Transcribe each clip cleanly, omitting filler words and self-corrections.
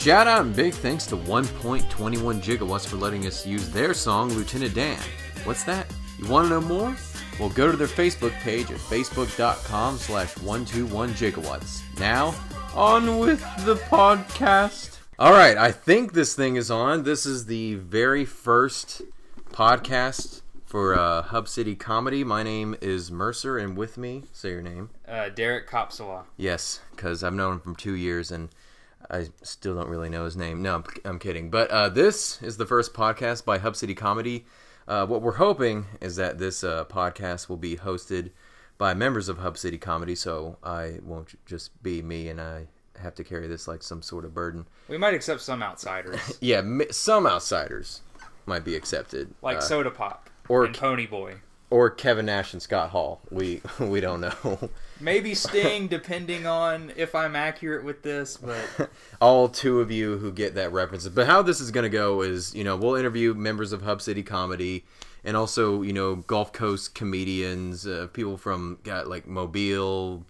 Shout out and big thanks to 1.21 Gigawatts for letting us use their song, Lieutenant Dan. What's that? You want to know more? Well, go to their Facebook page at facebook.com/121Gigawatts. Now, on with the podcast. Alright, I think this thing is on. This is the very first podcast for Hub City Comedy. My name is Mercer, and with me, say your name. Derek Kopszywa. Yes, because I've known him for 2 years, and I still don't really know his name. No, I'm kidding. But this is the first podcast by Hub City Comedy. What we're hoping is that this podcast will be hosted by members of Hub City Comedy, so I won't just be me and I have to carry this like some sort of burden. We might accept some outsiders. Yeah, some outsiders might be accepted. Like Soda Pop or and Pony Boy. Or Kevin Nash and Scott Hall. We don't know. Maybe Sting, depending on if I'm accurate with this, but... All two of you who get that reference. But how this is going to go is, we'll interview members of Hub City Comedy and also, Gulf Coast comedians, people from, like, Mobile,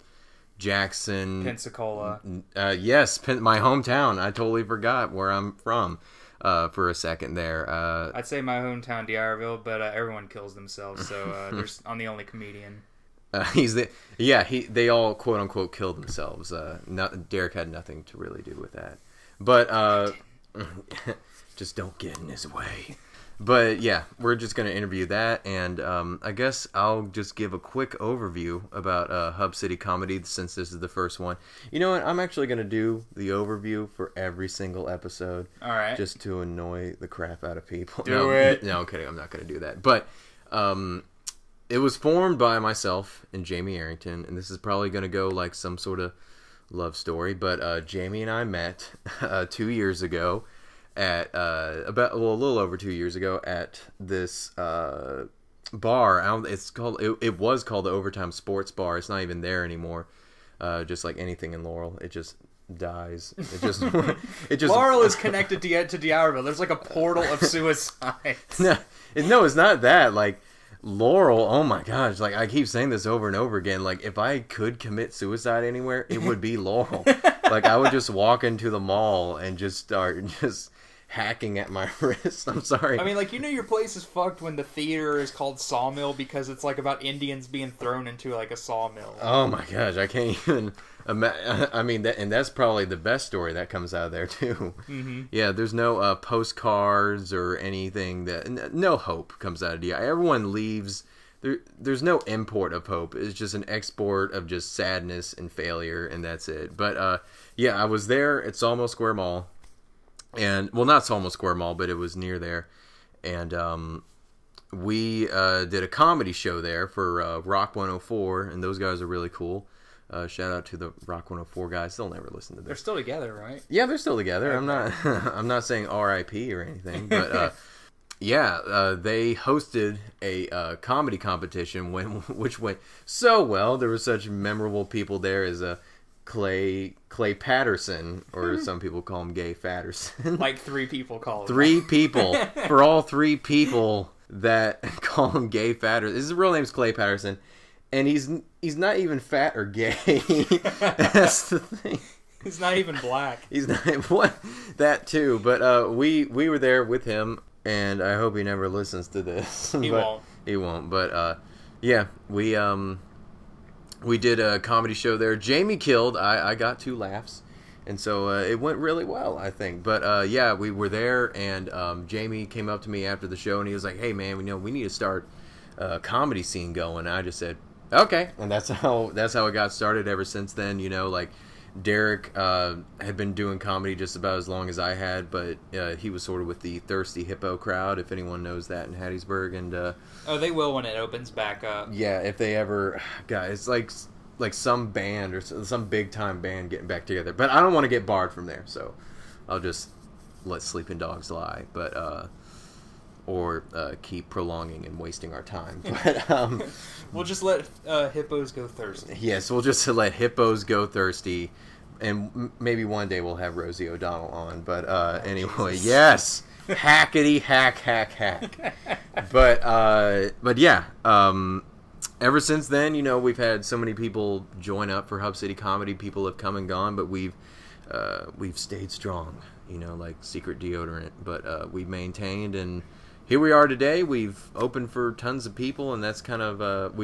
Jackson. Pensacola. Yes, my hometown. I totally forgot where I'm from. For a second there. I'd say my hometown, D'Iberville, but everyone kills themselves, so I'm the only comedian. They all quote unquote killed themselves. Derek had nothing to really do with that, but just don't get in his way. But yeah, we're just gonna interview that, and I guess I'll just give a quick overview about Hub City Comedy since this is the first one. You know what? I'm actually gonna do the overview for every single episode. All right. Just to annoy the crap out of people. Do it. No, I'm kidding. I'm not gonna do that. But it was formed by myself and Jamie Arrington, and this is probably gonna go like some sort of love story. But Jamie and I met 2 years ago. At a little over 2 years ago at this bar. It was called the Overtime Sports Bar. It's not even there anymore. Just like anything in Laurel, it just dies. It just Laurel is connected to D'Iberville. There's like a portal of suicide. No, it's not that. Like Laurel, oh my gosh! Like I keep saying this over and over again. Like if I could commit suicide anywhere, it would be Laurel. Like I would just walk into the mall and just start hacking at my wrist. I'm sorry. I mean, like, your place is fucked when the theater is called Sawmill because it's, like, about Indians being thrown into, like, a sawmill. Oh, my gosh. I can't even imagine. I mean, that's probably the best story that comes out of there, too. Mm-hmm. Yeah, there's no postcards or anything. No hope comes out of DI. Everyone leaves. There's no import of hope. It's just an export of just sadness and failure, and that's it. But, yeah, I was there at Sawmill Square Mall. And well, not Sawmill Square Mall, but it was near there, and we did a comedy show there for Rock 104, and those guys are really cool. Shout out to the Rock 104 guys; they'll never listen to this. They're still together, right? Yeah, they're still together. Okay. I'm not saying R.I.P. or anything, but yeah, they hosted a comedy competition which went so well. There were such memorable people there as Clay Patterson, or some people call him Gay Fatterson. Like 3 people call him. 3 people. For all 3 people that call him Gay Fatterson. His real name's Clay Patterson, and he's not even fat or gay. That's the thing. He's not even black. He's not that too. But we were there with him, and I hope he never listens to this. He won't. He won't. But yeah, we did a comedy show there. Jamie killed. I got 2 laughs. And so it went really well, I think. But yeah, we were there, and Jamie came up to me after the show, and he was like, hey, man, we need to start a comedy scene going. And I just said, okay. And that's how it got started ever since then. Like Derek had been doing comedy just about as long as I had, but he was sort of with the Thirsty Hippo crowd, if anyone knows that in Hattiesburg. And they will when it opens back up. Yeah, if they ever, guys, like some band or some big time band getting back together. But I don't want to get barred from there, so I'll just let sleeping dogs lie. But or keep prolonging and wasting our time. But we'll just let hippos go thirsty. Yes, we'll just let hippos go thirsty, and maybe one day we'll have Rosie O'Donnell on. But anyway, Jesus. Yes, hackety hack. But yeah. Ever since then, we've had so many people join up for Hub City Comedy. People have come and gone, but we've we've stayed strong, like secret deodorant. But we've maintained, and here we are today. We've opened for tons of people, and that's kind of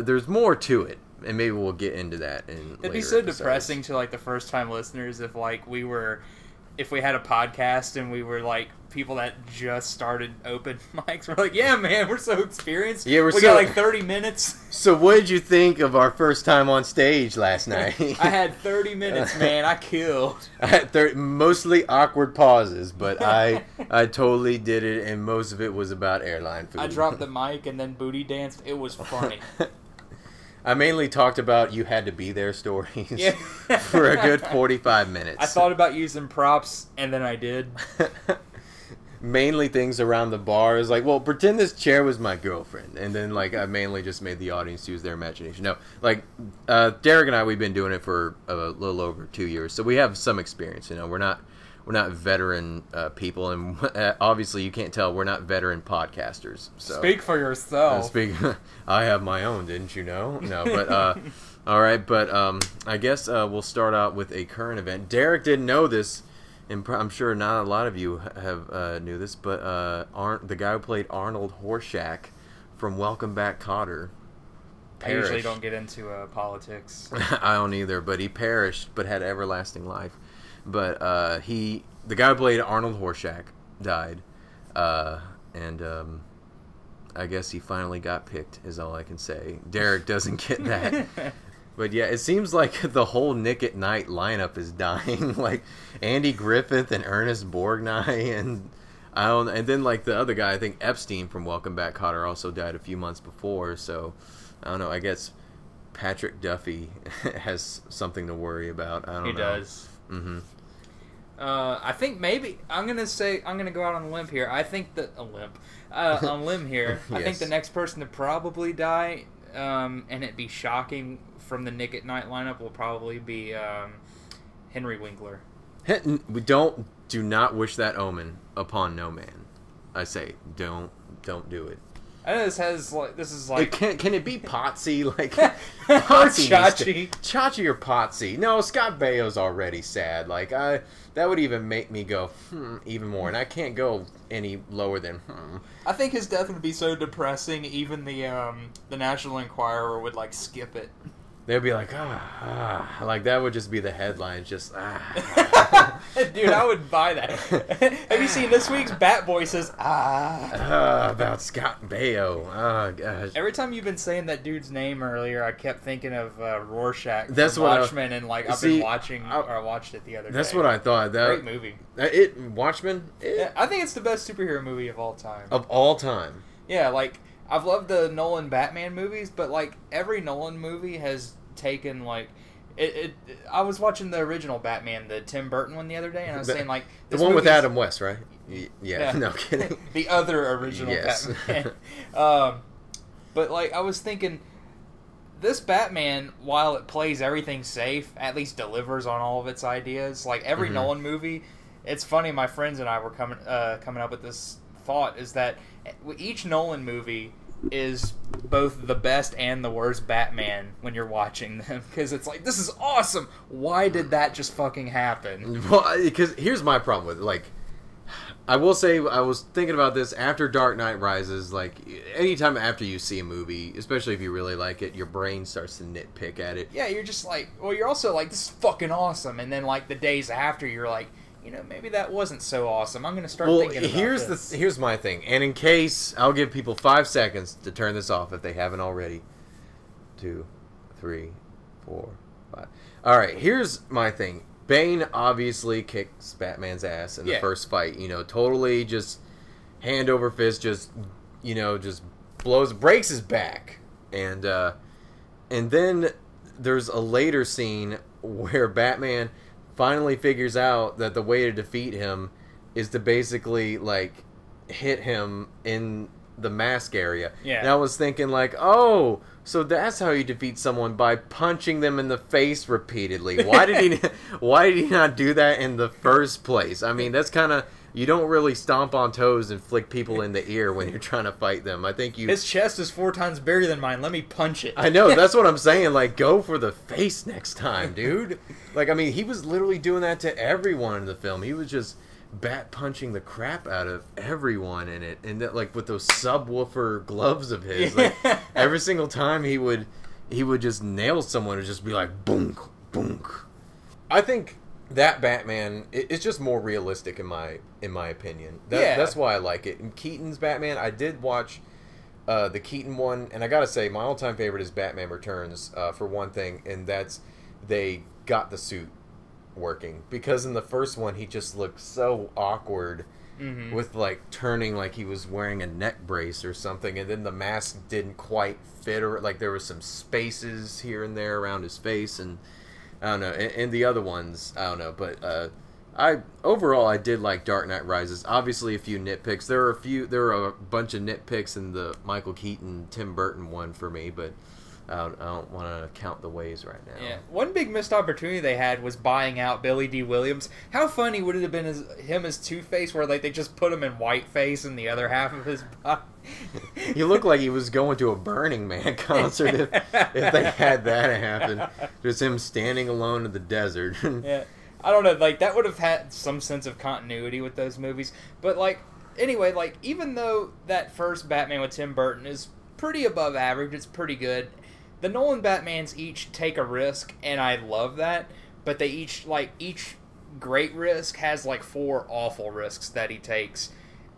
there's more to it, and maybe we'll get into that in It'd be so depressing to like the first time listeners if like if we had a podcast and we were like people that just started open mics. We're like, yeah, man, we're so experienced. Yeah, we got like 30 minutes. So what did you think of our first time on stage last night? I had 30 minutes, man. I killed. I had mostly awkward pauses, but I totally did it, and most of it was about airline food. I dropped the mic and then booty danced. It was funny. I mainly talked about you had to be there stories for a good 45 minutes. I thought about using props, and then I did. Mainly things around the bar is like, well, pretend this chair was my girlfriend, and then like I mainly just made the audience use their imagination. No, like Derek and I, we've been doing it for a little over 2 years, so we have some experience. We're not veteran people, and obviously you can't tell we're not veteran podcasters. So speak for yourself. I have my own, didn't you know? No, but all right, but I guess we'll start out with a current event. Derek didn't know this, and I'm sure not a lot of you have knew this, but the guy who played Arnold Horshack from Welcome Back, Kotter perished. I usually don't get into politics. I don't either, but he perished, but had everlasting life. But the guy who played Arnold Horshack died, and I guess he finally got picked, is all I can say. Derek doesn't get that. But yeah, it seems like the whole Nick at Night lineup is dying. Like Andy Griffith and Ernest Borgnine, and then like the other guy, I think Epstein from Welcome Back, Kotter also died a few months before. So I don't know. I guess Patrick Duffy has something to worry about. I don't know. He does. Mm-hmm. I think maybe I'm gonna go out on a limb here. I think that on a limb here. Yes. I think the next person to probably die, and it'd be shocking from the Nick at Night lineup, will probably be Henry Winkler. Do not wish that omen upon no man. I say, don't do it. I know this is like can it be Potsy? Like Potsy, Chachi or Potsy? No, Scott Baio's already sad. Like that would even make me go even more, and I can't go any lower than. I think his death would be so depressing. Even the National Enquirer would like skip it. They'd be like, like that would just be the headline, just Dude, I would buy that. Have you seen this week's Bat Voices? About Scott Baio. Oh gosh. Every time you've been saying that dude's name earlier, I kept thinking of Rorschach from Watchmen, and like I've been watching, or I watched it the other day. That's what I thought. Great movie. Watchmen? Yeah, I think it's the best superhero movie of all time. Of all time? Yeah, like I've loved the Nolan Batman movies, but like every Nolan movie has taken like I was watching the original Batman, the Tim Burton one, the other day, and I was saying like the one with Adam West, right? Yeah. No kidding. The other original Batman. But like I was thinking, this Batman, while it plays everything safe, at least delivers on all of its ideas. Like every Nolan movie, it's funny. My friends and I were coming up with this thought, is that each Nolan movie is both the best and the worst Batman when you're watching them, because it's like, this is awesome, why did that just fucking happen? Well, because here's my problem with it. Like, I will say, I was thinking about this after Dark Knight Rises. Like, anytime after you see a movie, especially if you really like it, your brain starts to nitpick at it. Yeah, you're just like, well, you're also like, this is fucking awesome, and then like the days after, you're like, maybe that wasn't so awesome. I'm going to start thinking about this. Here's my thing. And in case, I'll give people 5 seconds to turn this off if they haven't already. 2, 3, 4, 5. All right, here's my thing. Bane obviously kicks Batman's ass in the first fight. Totally just hand over fist, just breaks his back. And then there's a later scene where Batman finally figures out that the way to defeat him is to basically like hit him in the mask area. Yeah. And I was thinking like, oh, so that's how you defeat someone, by punching them in the face repeatedly. Why did he not do that in the first place? I mean, that's kind of you don't really stomp on toes and flick people in the ear when you're trying to fight them. I think his chest is 4 times bigger than mine. Let me punch it. I know, that's what I'm saying. Like, go for the face next time, dude. Like, I mean, he was literally doing that to everyone in the film. He was just bat punching the crap out of everyone in it, and that, like, with those subwoofer gloves of his, like, every single time he would just nail someone and just be like boom, boom. I think that Batman is just more realistic in my opinion. That's why I like it. In Keaton's Batman, I did watch the Keaton one, and I gotta say my all-time favorite is Batman Returns, for one thing, and that's they got the suit working, because in the first one he just looked so awkward with, like, turning like he was wearing a neck brace or something, and then the mask didn't quite fit, or like there was some spaces here and there around his face, and I don't know, and the other ones I don't know, but I did like Dark Knight Rises. Obviously a few nitpicks. There are a bunch of nitpicks in the Michael Keaton Tim Burton one for me, but I don't want to count the ways right now. Yeah, one big missed opportunity they had was buying out Billy D. Williams. How funny would it have been as Two-Face, where like they just put him in whiteface and the other half of his body? He looked like he was going to a Burning Man concert if they had that happen. Just him standing alone in the desert. Yeah, I don't know. Like, that would have had some sense of continuity with those movies. But like, anyway, like, even though that first Batman with Tim Burton is pretty above average, it's pretty good. The Nolan Batmans each take a risk, and I love that. But they each great risk has like 4 awful risks that he takes,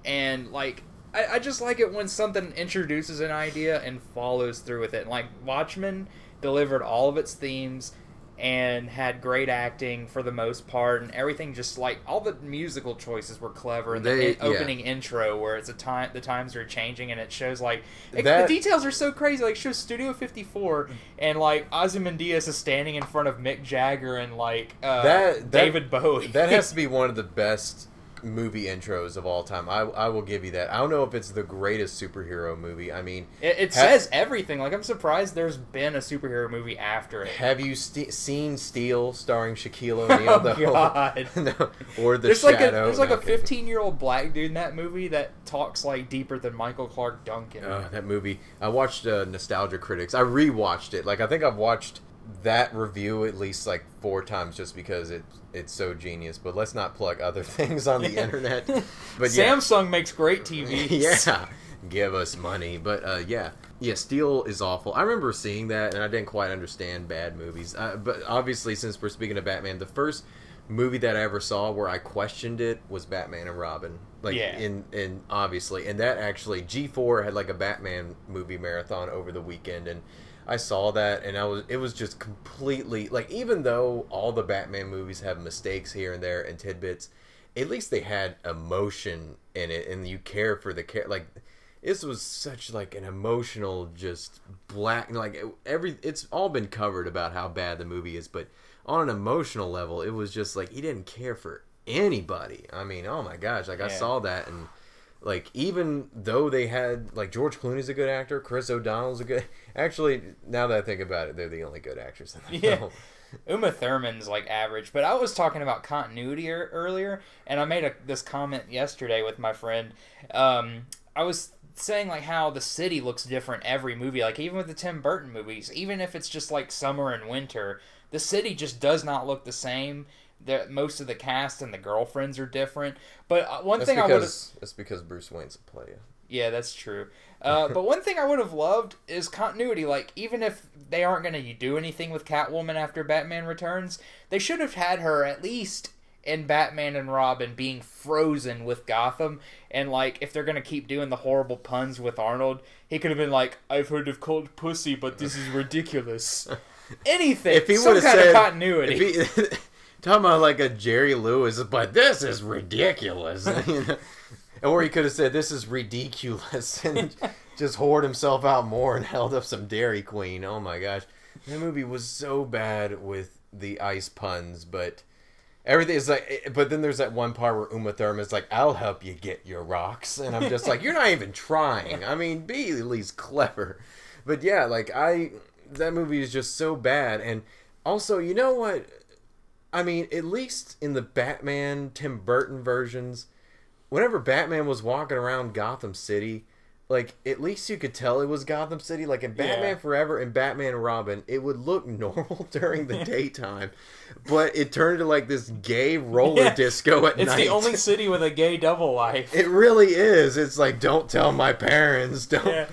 and like, I just like it when something introduces an idea and follows through with it. And like, Watchmen delivered all of its themes and had great acting for the most part, and everything, just like all the musical choices were clever. And the opening intro, where it's the times are changing, and it shows like the details are so crazy. Like, it shows Studio 54, and like Ozymandias is standing in front of Mick Jagger and like David Bowie. That has to be one of the best movie intros of all time. I will give you that. I don't know if it's the greatest superhero movie. I mean, it says everything. Like, I'm surprised there's been a superhero movie after it. Have you seen Steel starring Shaquille O'Neal? Oh, God. No, or The There's Shadow? There's like a 15-year-old black dude in that movie that talks like deeper than Michael Clark Duncan. That movie. I watched Nostalgia Critics. I rewatched it. Like, I think I've watched that review at least like 4 times just because it's so genius. But let's not plug other things on the internet. But Samsung makes great TVs. Yeah, give us money. But yeah, Steel is awful. I remember seeing that and I didn't quite understand bad movies. But obviously, since we're speaking of Batman, the first movie that I ever saw where I questioned it was Batman and Robin. Like, in obviously, and that actually G4 had like a Batman movie marathon over the weekend, and I saw that, and it was just completely, like, even though all the Batman movies have mistakes here and there and tidbits, at least they had emotion in it, and you care for the like, this was such like an emotional, just black, like, it's all been covered about how bad the movie is, but on an emotional level, it was just like he didn't care for anybody. I mean, oh my gosh, like, I saw that, and like, even though they had, like, George Clooney's a good actor, Chris O'Donnell's a good... Actually, now that I think about it, they're the only good actors in the film. Uma Thurman's, like, average. But I was talking about continuity earlier, and I made this comment yesterday with my friend. I was saying, like, how the city looks different every movie. Like, even with the Tim Burton movies, even if it's just, like, summer and winter, the city just does not look the same. Most of the cast and the girlfriends are different. But one thing I would have... That's because Bruce Wayne's a player. Yeah, that's true. But one thing I would have loved is continuity. Like, even if they aren't going to do anything with Catwoman after Batman Returns, they should have had her at least in Batman and Robin being frozen with Gotham. And, like, if they're going to keep doing the horrible puns with Arnold, he could have been like, I've heard of cold pussy, but this is ridiculous. Anything. If he some kind of continuity. Talking about like a Jerry Lewis, but this is ridiculous. You know? Or he could have said, this is ridiculous, and just whored himself out more and held up some Dairy Queen. Oh my gosh. That movie was so bad with the ice puns, but everything is like, but then there's that one part where Uma Thurman's like, I'll help you get your rocks. And I'm just like, you're not even trying. I mean, be at least clever. But yeah, like, that movie is just so bad. And also, you know what? I mean, at least in the Batman Tim Burton versions, whenever Batman was walking around Gotham City, like, at least you could tell it was Gotham City. Like, in Batman Forever and Batman and Robin, it would look normal during the daytime. But it turned into, like, this gay roller disco at night. It's the only city with a gay double life. It really is. It's like, don't tell my parents. Don't. Yeah.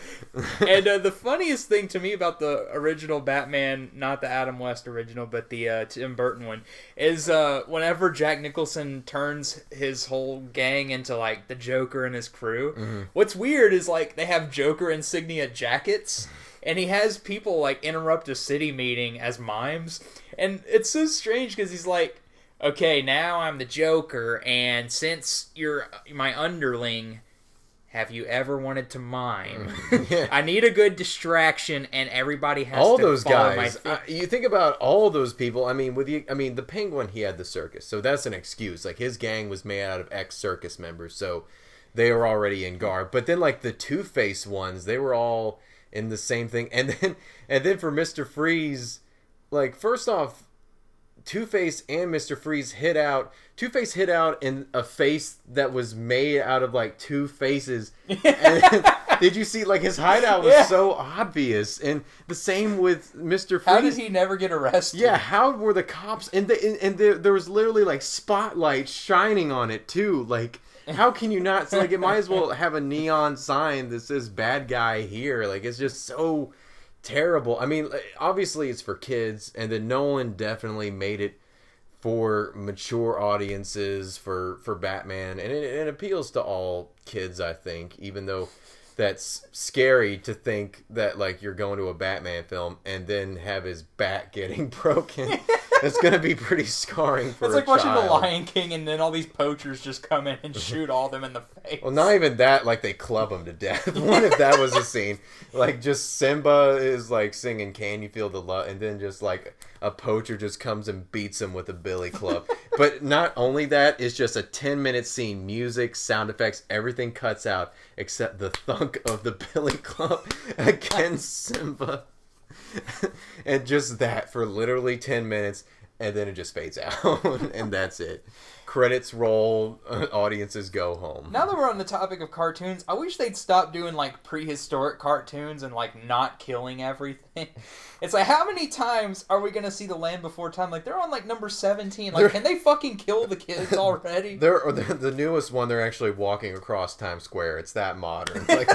And the funniest thing to me about the original Batman, not the Adam West original, but the Tim Burton one, is whenever Jack Nicholson turns his whole gang into, like, the Joker and his crew, what's weird is, like, they have Joker insignia jackets, and he has people, like, interrupt a city meeting as mimes, and it's so strange because he's like, okay, now I'm the Joker, and since you're my underling, have you ever wanted to mime? I need a good distraction, and everybody has all to those follow guys. my You think about all those people. I mean, the Penguin, he had the circus, so that's an excuse. Like, his gang was made out of ex-circus members, so they were already in garb. But then, like, the Two-Face ones, they were all in the same thing. And then for Mr. Freeze, like, first off, Two-Face and Mr. Freeze hit out. Two-Face hit out in a face that was made out of, like, two faces. And did you see, like, his hideout was so obvious. And the same with Mr. Freeze. How did he never get arrested? Yeah, how were the cops... And there was literally, like, spotlights shining on it, too. Like, how can you not... Like, it might as well have a neon sign that says bad guy here. Like, it's just so terrible. I mean, obviously it's for kids, and then Nolan definitely made it for mature audiences for Batman, and it appeals to all kids, I think, even though that's scary to think that, like, you're going to a Batman film and then have his bat getting broken. It's going to be pretty scarring for a child. It's like watching The Lion King and then all these poachers just come in and shoot all them in the face. Well, not even that, like, they club him to death. What if that was a scene? Like, just Simba is, like, singing Can You Feel the Love, and then just, like, a poacher just comes and beats him with a billy club. But not only that, it's just a 10-minute scene. Music, sound effects, everything cuts out except the thunk of the billy club against Simba. And just that for literally 10 minutes, and then it just fades out, and that's it. Credits roll, audiences go home. Now that we're on the topic of cartoons, I wish they'd stop doing, like, prehistoric cartoons and, like, not killing everything. It's like, how many times are we going to see The Land Before Time? Like, they're on, like, number 17. Like, can they fucking kill the kids already? The newest one, they're actually walking across Times Square. It's that modern. Like,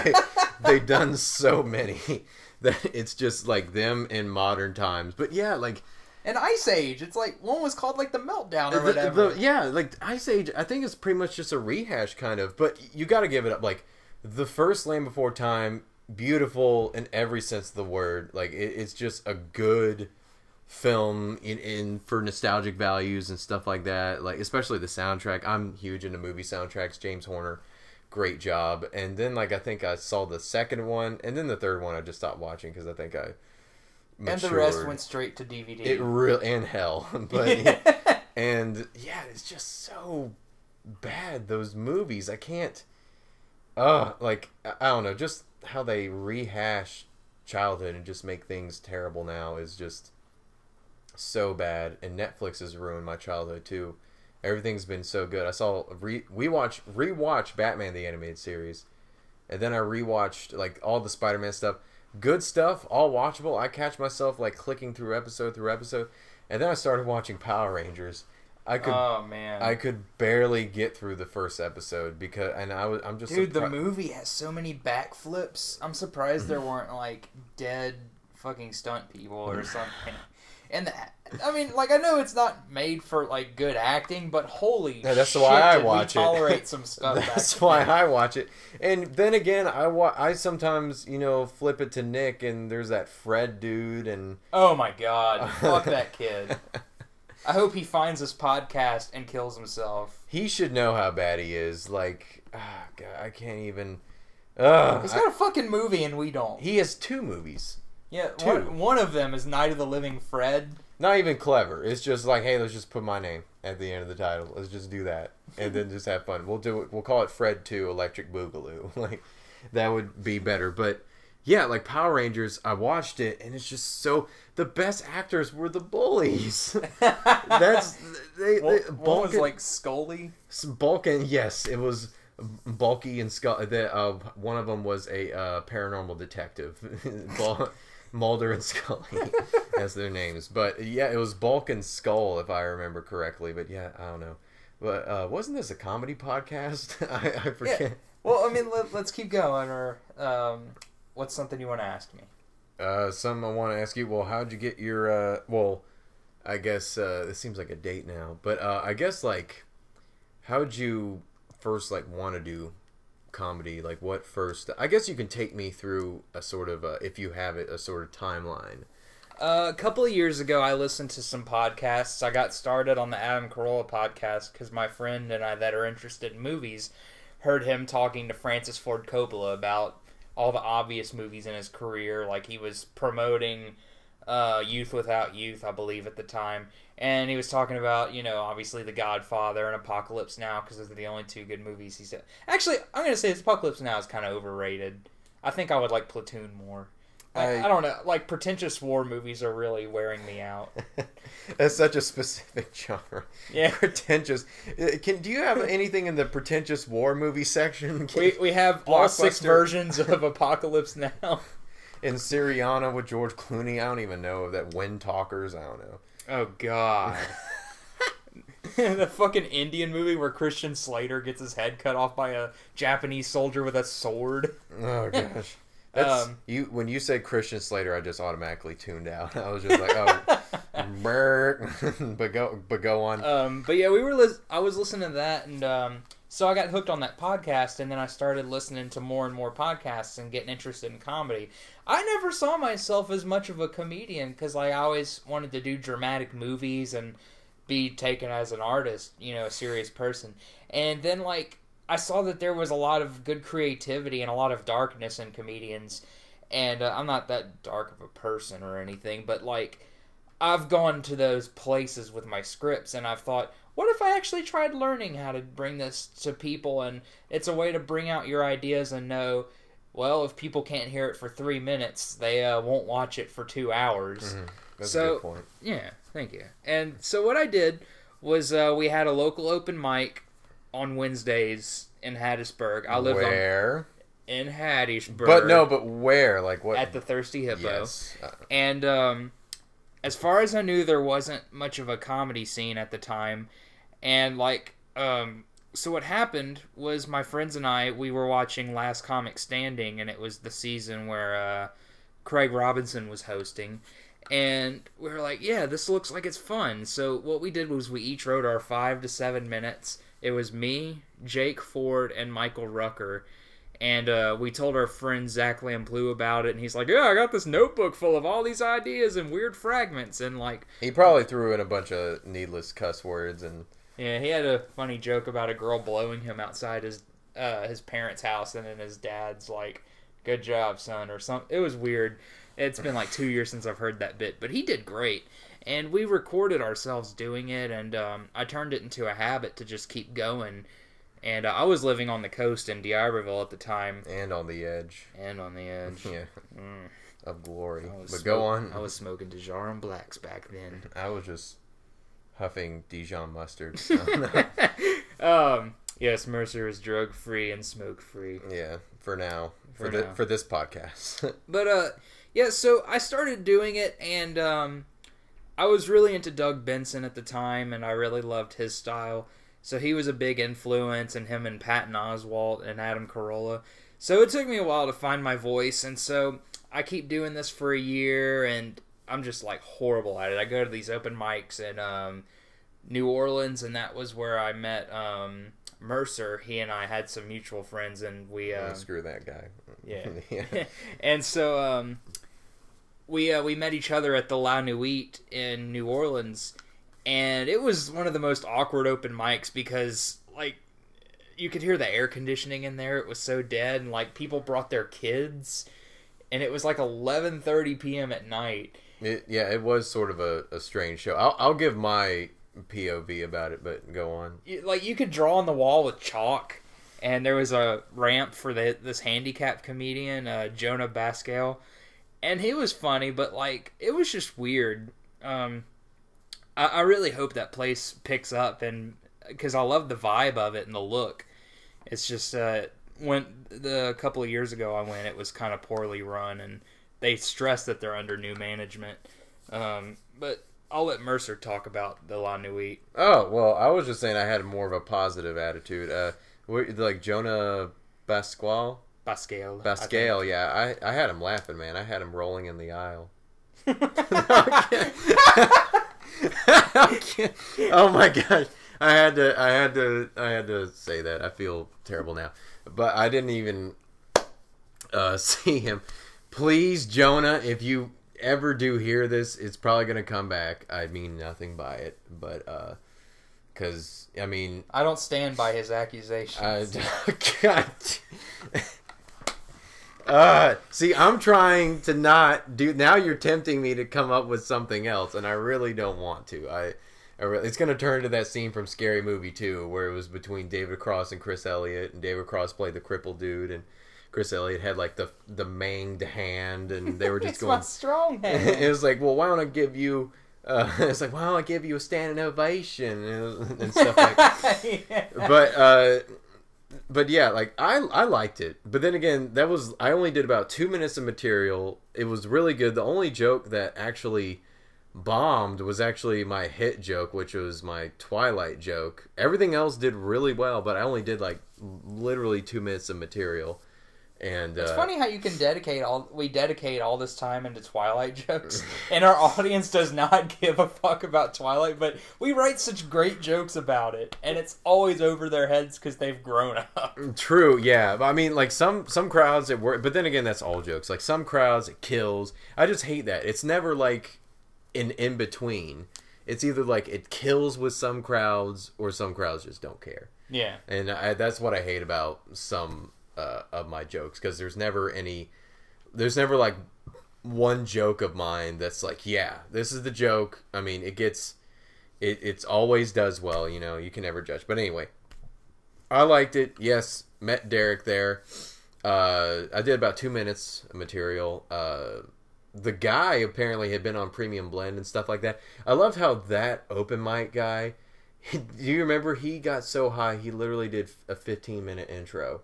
they've done so many that it's just, like, them in modern times. But, yeah, like... And Ice Age, it's like, one was called, like, The Meltdown or whatever. Yeah, like, Ice Age, I think it's pretty much just a rehash, kind of. But you gotta give it up. Like, the first Land Before Time, beautiful in every sense of the word. Like, it's just a good film in for nostalgic values and stuff like that. Like, especially the soundtrack. I'm huge into movie soundtracks. James Horner, great job. And then, like, I think I saw the second one, and then the third one I just stopped watching because I think I... matured. And the rest went straight to DVD. It really, and hell, but yeah. And yeah, it's just so bad. Those movies, I can't. Like, I don't know, just how they rehash childhood and just make things terrible now is just so bad. And Netflix has ruined my childhood too. Everything's been so good. I saw rewatch Batman the Animated Series, and then I rewatched, like, all the Spider-Man stuff. Good stuff, all watchable. I catch myself, like, clicking through episode, and then I started watching Power Rangers. Oh man, I could barely get through the first episode I'm just dude. The movie has so many backflips. I'm surprised there weren't, like, dead fucking stunt people or something. And I mean, like, I know it's not made for, like, good acting, but holy that's shit, why I did watch we tolerate some stuff. That's why I watch it. And then again, I sometimes, flip it to Nick, and there's that Fred dude, and oh my god, fuck that kid. I hope he finds this podcast and kills himself. He should know how bad he is. Like, God, I can't even. He's got a fucking movie, and we don't. He has 2 movies. Yeah, one of them is Night of the Living Fred. Not even clever. It's just like, hey, let's just put my name at the end of the title. Let's just do that, and then just have fun. We'll do it. We'll call it Fred 2 Electric Boogaloo. Like, that would be better. But yeah, like Power Rangers, I watched it, and it's just so. The best actors were the bullies. One was like Scully. Bulk, and yes, it was Bulky and Scully. One of them was a paranormal detective. Mulder and Scully as their names. But yeah, it was Bulk and Skull, if I remember correctly. But yeah, I don't know. But wasn't this a comedy podcast? I forget. Yeah. Well, I mean, let's keep going. Or what's something you want to ask me? Something I want to ask you. Well, how'd you get your? Well, I guess this seems like a date now. But I guess like, how'd you first like want to do comedy? Like, what first? I guess you can take me through a sort of if you have it, a sort of timeline. A couple of years ago, I listened to some podcasts. I got started on the Adam Carolla podcast because my friend and I that are interested in movies heard him talking to Francis Ford Coppola about all the obvious movies in his career. Like, he was promoting Youth Without Youth, I believe, at the time. And he was talking about, you know, obviously The Godfather and Apocalypse Now, because those are the only two good movies he said. Actually, I'm going to say Apocalypse Now is kind of overrated. I think I would like Platoon more. I don't know. Like, pretentious war movies are really wearing me out. That's such a specific genre. Yeah. Pretentious. Do you have anything in the pretentious war movie section? We have all 6 versions of Apocalypse Now. In Syriana with George Clooney. I don't even know that Wind Talkers. I don't know. Oh, God. The fucking Indian movie where Christian Slater gets his head cut off by a Japanese soldier with a sword. Oh, gosh. When you said Christian Slater, I just automatically tuned out. I was just like, oh, but go on. But yeah, I was listening to that, and so I got hooked on that podcast, and then I started listening to more and more podcasts and getting interested in comedy. I never saw myself as much of a comedian because I always wanted to do dramatic movies and be taken as an artist, you know, a serious person. And then I saw that there was a lot of good creativity and a lot of darkness in comedians, and I'm not that dark of a person or anything, but I've gone to those places with my scripts, and I've thought, what if I actually tried learning how to bring this to people? And it's a way to bring out your ideas and know, well, if people can't hear it for 3 minutes, they won't watch it for 2 hours. Mm-hmm. That's a good point. Yeah, thank you. And so what I did was we had a local open mic on Wednesdays in Hattiesburg. I lived in Hattiesburg. But where? Like what? At the Thirsty Hippo. Yes. And as far as I knew, there wasn't much of a comedy scene at the time. And so what happened was my friends and I, we were watching Last Comic Standing, and it was the season where Craig Robinson was hosting. And we were like, yeah, this looks like it's fun. So what we did was we each wrote our 5 to 7 minutes. It was me, Jake Ford, and Michael Rucker. And we told our friend Zach Lamplou about it, and he's like, yeah, I got this notebook full of all these ideas and weird fragments. And he probably threw in a bunch of needless cuss words. And yeah, he had a funny joke about a girl blowing him outside his parents' house, and then his dad's like, good job, son, or something. It was weird. It's been 2 years since I've heard that bit, but he did great. And we recorded ourselves doing it, and I turned it into a habit to just keep going. And I was living on the coast in D'Iberville at the time. And on the edge. Yeah. Of glory. But go on. I was smoking Dijon Blacks back then. I was just huffing Dijon mustard. Yes, Mercer is drug-free and smoke-free. Yeah, for now. For this podcast. But, yeah, so I started doing it, and I was really into Doug Benson at the time, and I really loved his style. So he was a big influence, and him and Patton Oswalt and Adam Carolla. So it took me a while to find my voice, and so I keep doing this for a year, and I'm just horrible at it. I go to these open mics in New Orleans, and that was where I met Mercer. He and I had some mutual friends, and we screw that guy. Yeah. And so we met each other at the La Nuit in New Orleans, and it was one of the most awkward open mics because you could hear the air conditioning in there. It was so dead, and people brought their kids, and it was 11:30 p.m. at night. It was sort of a strange show. I'll give my POV about it, but go on. You could draw on the wall with chalk, and there was a ramp for this handicapped comedian, Jonah Bascal, and he was funny, but it was just weird. I really hope that place picks up, and because I love the vibe of it and the look. It's just when a couple of years ago I went, it was kind of poorly run, and they stress that they're under new management. But I'll let Mercer talk about the La Nuit. Oh, well, I was just saying I had more of a positive attitude. Like Jonah Pascal, yeah. I had him laughing, man. I had him rolling in the aisle. Oh my gosh. I had to say that. I feel terrible now. But I didn't even see him. Please, Jonah, if you ever do hear this, it's probably going to come back. I mean nothing by it, but because I mean, I don't stand by his accusations. God. See, I'm trying to not do. Now you're tempting me to come up with something else, and I really don't want to. It's going to turn to that scene from Scary Movie 2, where it was between David Cross and Chris Elliott, and David Cross played the crippled dude, and Chris Elliott had like the manged hand, and they were just going. My strong hand. It was like, well, why don't I give you? It's like, why don't I give you a standing ovation and stuff like that. Yeah. But yeah, like I liked it. But then again, I only did about 2 minutes of material. It was really good. The only joke that actually bombed was actually my hit joke, which was my Twilight joke. Everything else did really well, but I only did like literally 2 minutes of material. And it's funny how you can dedicate all this time into Twilight jokes, and our audience does not give a fuck about Twilight, but we write such great jokes about it, and it's always over their heads because they've grown up. True, yeah. I mean, like some crowds it works, but then again, that's all jokes. Like some crowds it kills. I just hate that. It's never like in between. It's either like it kills with some crowds, or some crowds just don't care. Yeah, and that's what I hate about some of my jokes, because there's never like one joke of mine that's like, yeah, this is the joke. I mean, it's always does well, you know, you can never judge. But anyway, I liked it. Yes, met Derek there. I did about 2 minutes of material. The guy apparently had been on Premium Blend and stuff like that. I loved how that open mic guy, do you remember, he got so high he literally did a 15-minute intro.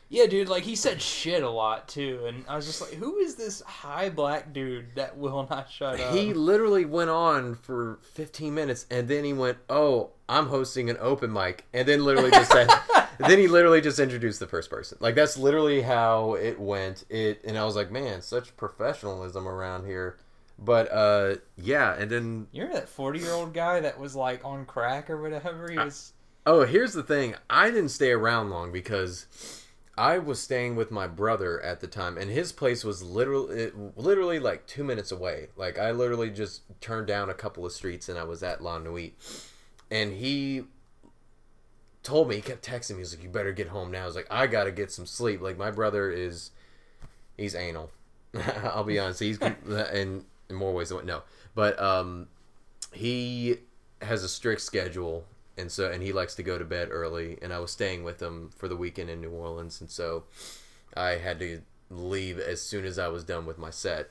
Yeah, dude, like, he said shit a lot, too, and I was just like, who is this high black dude that will not shut up? He literally went on for 15 minutes, and then he went, oh, I'm hosting an open mic, and then literally just said, then he literally just introduced the first person. Like, that's literally how it went. And I was like, man, such professionalism around here. But, yeah, and then... You're that 40-year-old guy that was, like, on crack or whatever? He was... Oh, here's the thing. I didn't stay around long because... I was staying with my brother at the time, and his place was literally like 2 minutes away. Like, I literally just turned down a couple of streets, and I was at La Nuit. And he told me, he kept texting me, he was like, you better get home now. I was like, I gotta get some sleep. Like, my brother he's anal. I'll be honest. He's in more ways than one. No. But he has a strict schedule. And he likes to go to bed early, and I was staying with him for the weekend in New Orleans, and so I had to leave as soon as I was done with my set.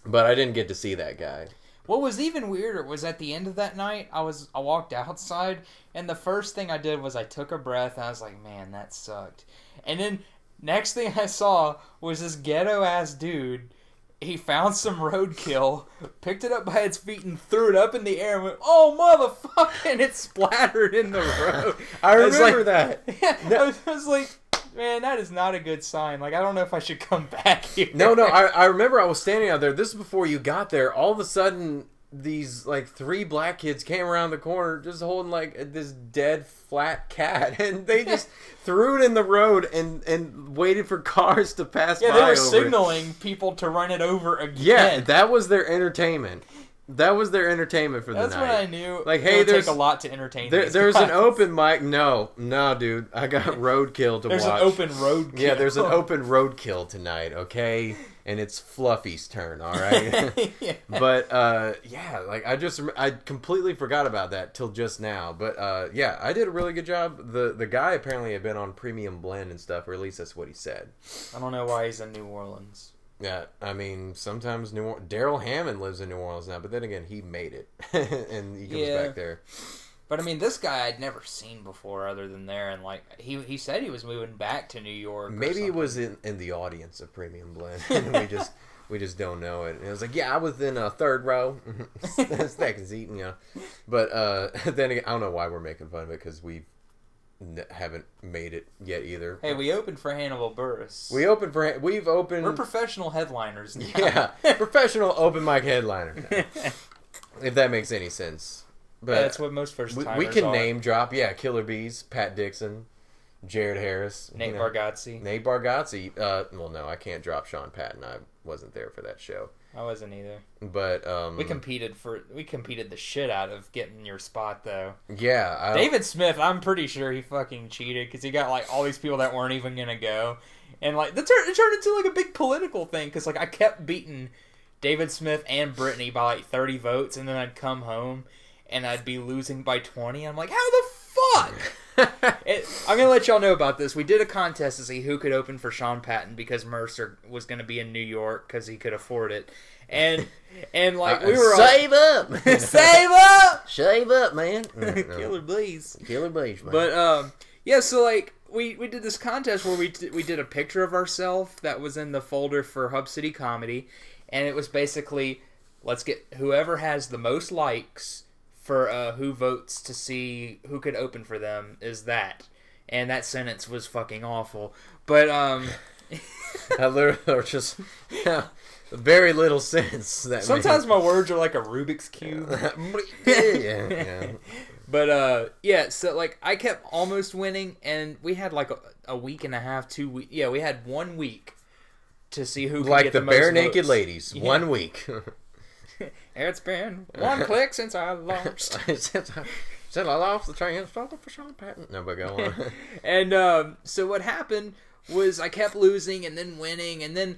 But I didn't get to see that guy. What was even weirder was at the end of that night, I walked outside, and the first thing I did was I took a breath, and I was like, man, that sucked. And then next thing I saw was this ghetto-ass dude. He found some roadkill, picked it up by its feet, and threw it up in the air and went, oh, motherfucker, and it splattered in the road. I remember that. Yeah, no. I was like, man, that is not a good sign. Like, I don't know if I should come back here. No, I remember I was standing out there. This is before you got there. All of a sudden, these, like, 3 black kids came around the corner just holding, like, this dead, flat cat. And they just threw it in the road and waited for cars to pass by. Yeah, they were signaling people to run it over again. Yeah, that was their entertainment. That was their entertainment for the night. That's when I knew like, hey, it would take a lot to entertain these there's guys. An open mic. No, dude. I got roadkill to watch. There's an open roadkill. Yeah, there's an open roadkill tonight, okay? And it's Fluffy's turn, all right? Yeah. But, yeah, like, I completely forgot about that till just now. But, yeah, I did a really good job. The guy apparently had been on Premium Blend and stuff, or at least that's what he said. I don't know why he's in New Orleans. Yeah, I mean, sometimes Daryl Hammond lives in New Orleans now, but then again, he made it, and he comes back there. But I mean, this guy I'd never seen before, other than there, and like he said he was moving back to New York. Maybe he was in the audience of Premium Blend, and we just don't know it. And it was like, yeah, I was in a third row, second seat, you know. But then again, I don't know why we're making fun of it because we haven't made it yet either. Hey, we opened for Hannibal Buress. We've opened. We're professional headliners now. Yeah, professional open mic headliner. If that makes any sense. But yeah, that's what most first-timers we can are. name drop, Killer Bees, Pat Dixon, Jared Harris, Nate Bargatze. Nate Bargatze. Well, no, I can't drop Sean Patton. I wasn't there for that show. I wasn't either. But we competed the shit out of getting your spot though. Yeah, David Smith, I'm pretty sure he fucking cheated because he got like all these people that weren't even gonna go, and like it turned into like a big political thing because like I kept beating David Smith and Brittany by like 30 votes, and then I'd come home and I'd be losing by 20. I'm like, how the fuck? I'm gonna let y'all know about this. We did a contest to see who could open for Sean Patton because Mercer was gonna be in New York because he could afford it, and like we were save up, shave up, man. Killer Bees, man. But yeah, so like we did this contest where we did a picture of ourselves that was in the folder for Hub City Comedy, and it was basically let's get whoever has the most likes for who votes to see who could open for them is that. And that sentence was fucking awful. But, I literally just very little sense. That sometimes my words are like a Rubik's Cube. yeah. But, yeah, so, like, I kept almost winning, and we had, like, a week and a half, 2 weeks. Yeah, we had 1 week to see who could get the most votes. Like the Bare Naked Ladies, yeah. 1 week. It's been 1 click since I lost. since I lost the chance for Sean Patton. No, but go on. And so what happened was I kept losing and then winning, and then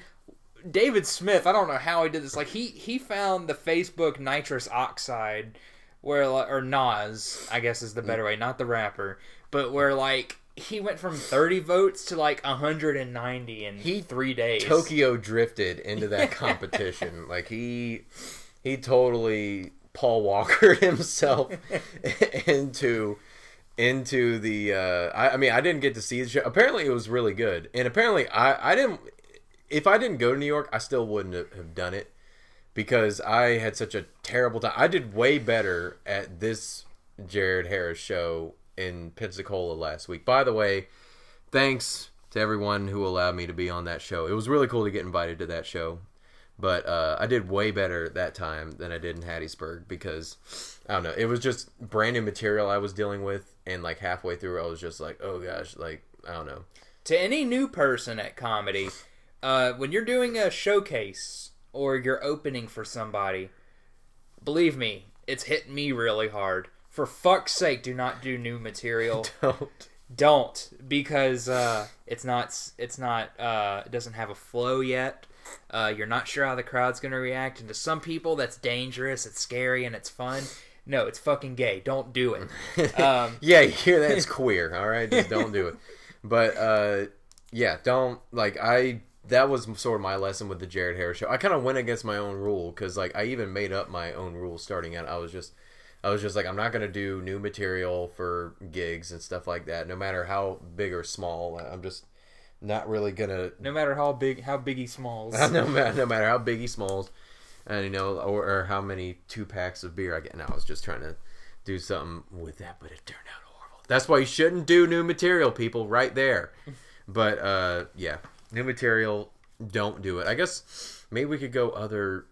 David Smith, I don't know how he did this. Like he found the Facebook nitrous oxide, or Nas, I guess is the better way, not the rapper, but where like he went from 30 votes to like 190 in 3 days. Tokyo drifted into that competition. Like he totally Paul Walker himself into the I mean I didn't get to see the show. Apparently it was really good, and apparently I didn't, if I didn't go to New York I still wouldn't have done it because I had such a terrible time. I did way better at this Jared Harris show in Pensacola last week. By the way, thanks to everyone who allowed me to be on that show. It was really cool to get invited to that show. But I did way better that time than I did in Hattiesburg because, I don't know, it was just brand new material I was dealing with, and like halfway through I was just like, oh gosh, like, I don't know. To any new person at comedy, when you're doing a showcase or you're opening for somebody, believe me, it's hitting me really hard. For fuck's sake, do not do new material. Don't, because it doesn't have a flow yet. You're not sure how the crowd's going to react, and to some people that's dangerous, it's scary, and it's fun. No, it's fucking gay. Don't do it. Yeah, you hear that? It's queer, all right? Just don't do it. But, yeah, don't, like, that was sort of my lesson with the Jared Harris show. I kind of went against my own rule, because, like, I even made up my own rule starting out. I was just like, I'm not going to do new material for gigs and stuff like that, no matter how big or small. I'm just not really gonna. No matter how big he smalls. no matter how big he smalls, and you know, or how many 2-packs of beer I get. And I was just trying to do something with that, but it turned out horrible. That's why you shouldn't do new material, people. Right there. But yeah, new material, don't do it. I guess maybe we could go other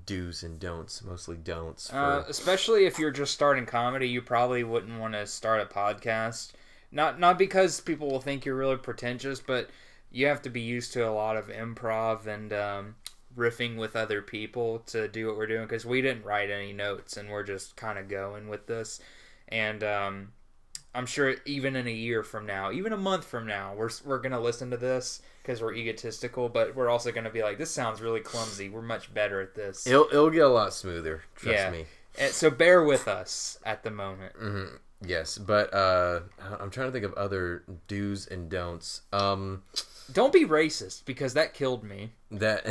do's and don'ts, mostly don'ts. Especially if you're just starting comedy, you probably wouldn't want to start a podcast. Not because people will think you're really pretentious, but you have to be used to a lot of improv and riffing with other people to do what we're doing, because we didn't write any notes and we're just kind of going with this. And I'm sure even in a year from now, even a month from now, we're going to listen to this because we're egotistical, but we're also going to be like, this sounds really clumsy. We're much better at this. It'll get a lot smoother, trust me. And so bear with us at the moment. Mm-hmm. Yes, but I'm trying to think of other do's and don'ts. Don't be racist, because that killed me. That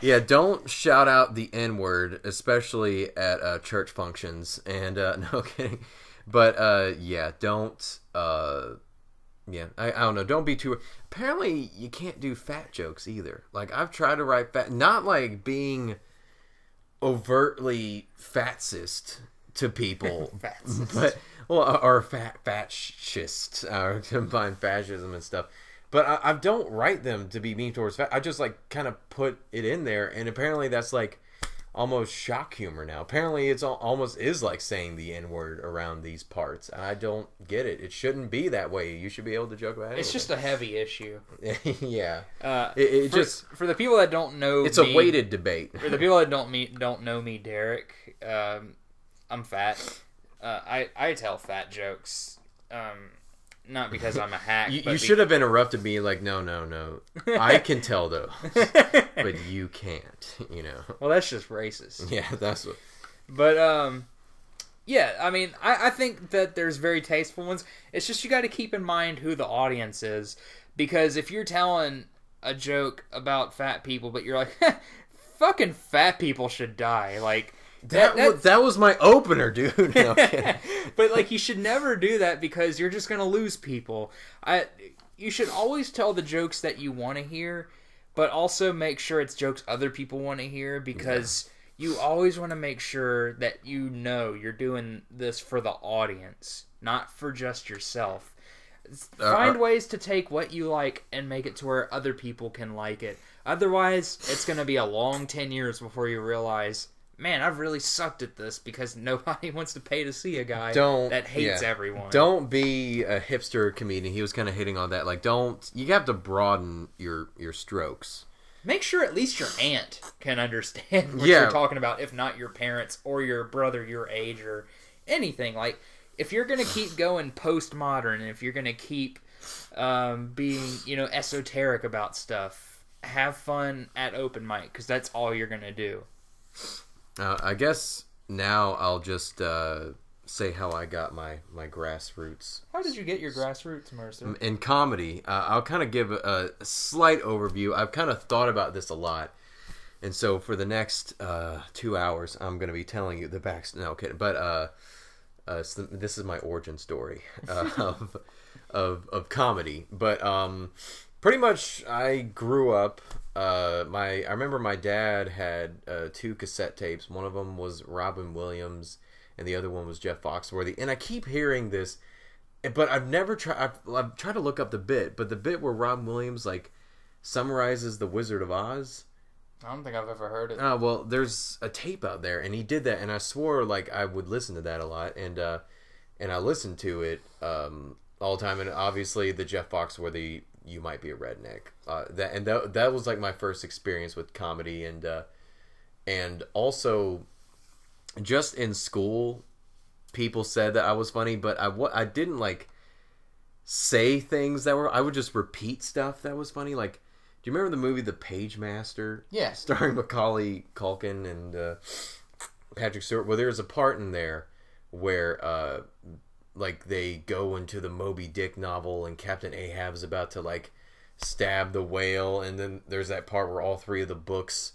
Yeah, don't shout out the N-word, especially at church functions. And no kidding, but yeah, don't. Yeah, I don't know. Don't be too. Apparently, you can't do fat jokes either. Like I've tried to write fat, not like being overtly fatsist to people, but or fascist, combine fascism and stuff. But I don't write them to be mean towards fat. I just like kind of put it in there, and apparently that's like almost shock humor now. Apparently it's almost is like saying the N-word around these parts. I don't get it. It shouldn't be that way. You should be able to joke about it. It's just a heavy issue. Yeah. For the people that don't know, it's a weighted debate. For the people that don't know me, Derek, I'm fat. I tell fat jokes. Not because I'm a hack. You should have interrupted me like, no. I can tell those, but you can't, you know. Well, that's just racist. Yeah, that's what. But, yeah, I mean, I think that there's very tasteful ones. It's just you got to keep in mind who the audience is. Because if you're telling a joke about fat people, but you're like, fucking fat people should die, like... That was my opener, dude. No, but like, you should never do that because you're just gonna lose people. You should always tell the jokes that you want to hear, but also make sure it's jokes other people want to hear because you always want to make sure that you know you're doing this for the audience, not for just yourself. Find ways to take what you like and make it to where other people can like it. Otherwise, it's gonna be a long 10 years before you realize, man, I've really sucked at this because nobody wants to pay to see a guy that hates everyone. Don't be a hipster comedian. He was kind of hitting on that. Like, you have to broaden your strokes. Make sure at least your aunt can understand what you're talking about, if not your parents or your brother your age or anything. Like, if you're going to keep going postmodern, and if you're going to keep being, esoteric about stuff, have fun at open mic because that's all you're going to do. I guess now I'll just say how I got my grassroots. How did you get your grassroots, Mercer? In comedy, I'll kind of give a slight overview. I've kind of thought about this a lot. And so for the next 2 hours, I'm going to be telling you the backstory. No, okay, but so this is my origin story of comedy. But pretty much I grew up... I remember my dad had 2 cassette tapes. One of them was Robin Williams, and the other one was Jeff Foxworthy. And I keep hearing this, but I've never tried. I've tried to look up the bit, but the bit where Robin Williams like summarizes the Wizard of Oz. I don't think I've ever heard it. Well, there's a tape out there, and he did that, and I swore like I would listen to that a lot, and I listened to it all the time, and obviously the Jeff Foxworthy. You might be a redneck. That was like my first experience with comedy, and also just in school, people said that I was funny, but I didn't like say things that were. I would just repeat stuff that was funny. Like, do you remember the movie The Page Master? Yeah, starring Macaulay Culkin and Patrick Stewart. Well, there's a part in there where like they go into the Moby Dick novel and Captain Ahab's about to like stab the whale, and then there's that part where all 3 of the books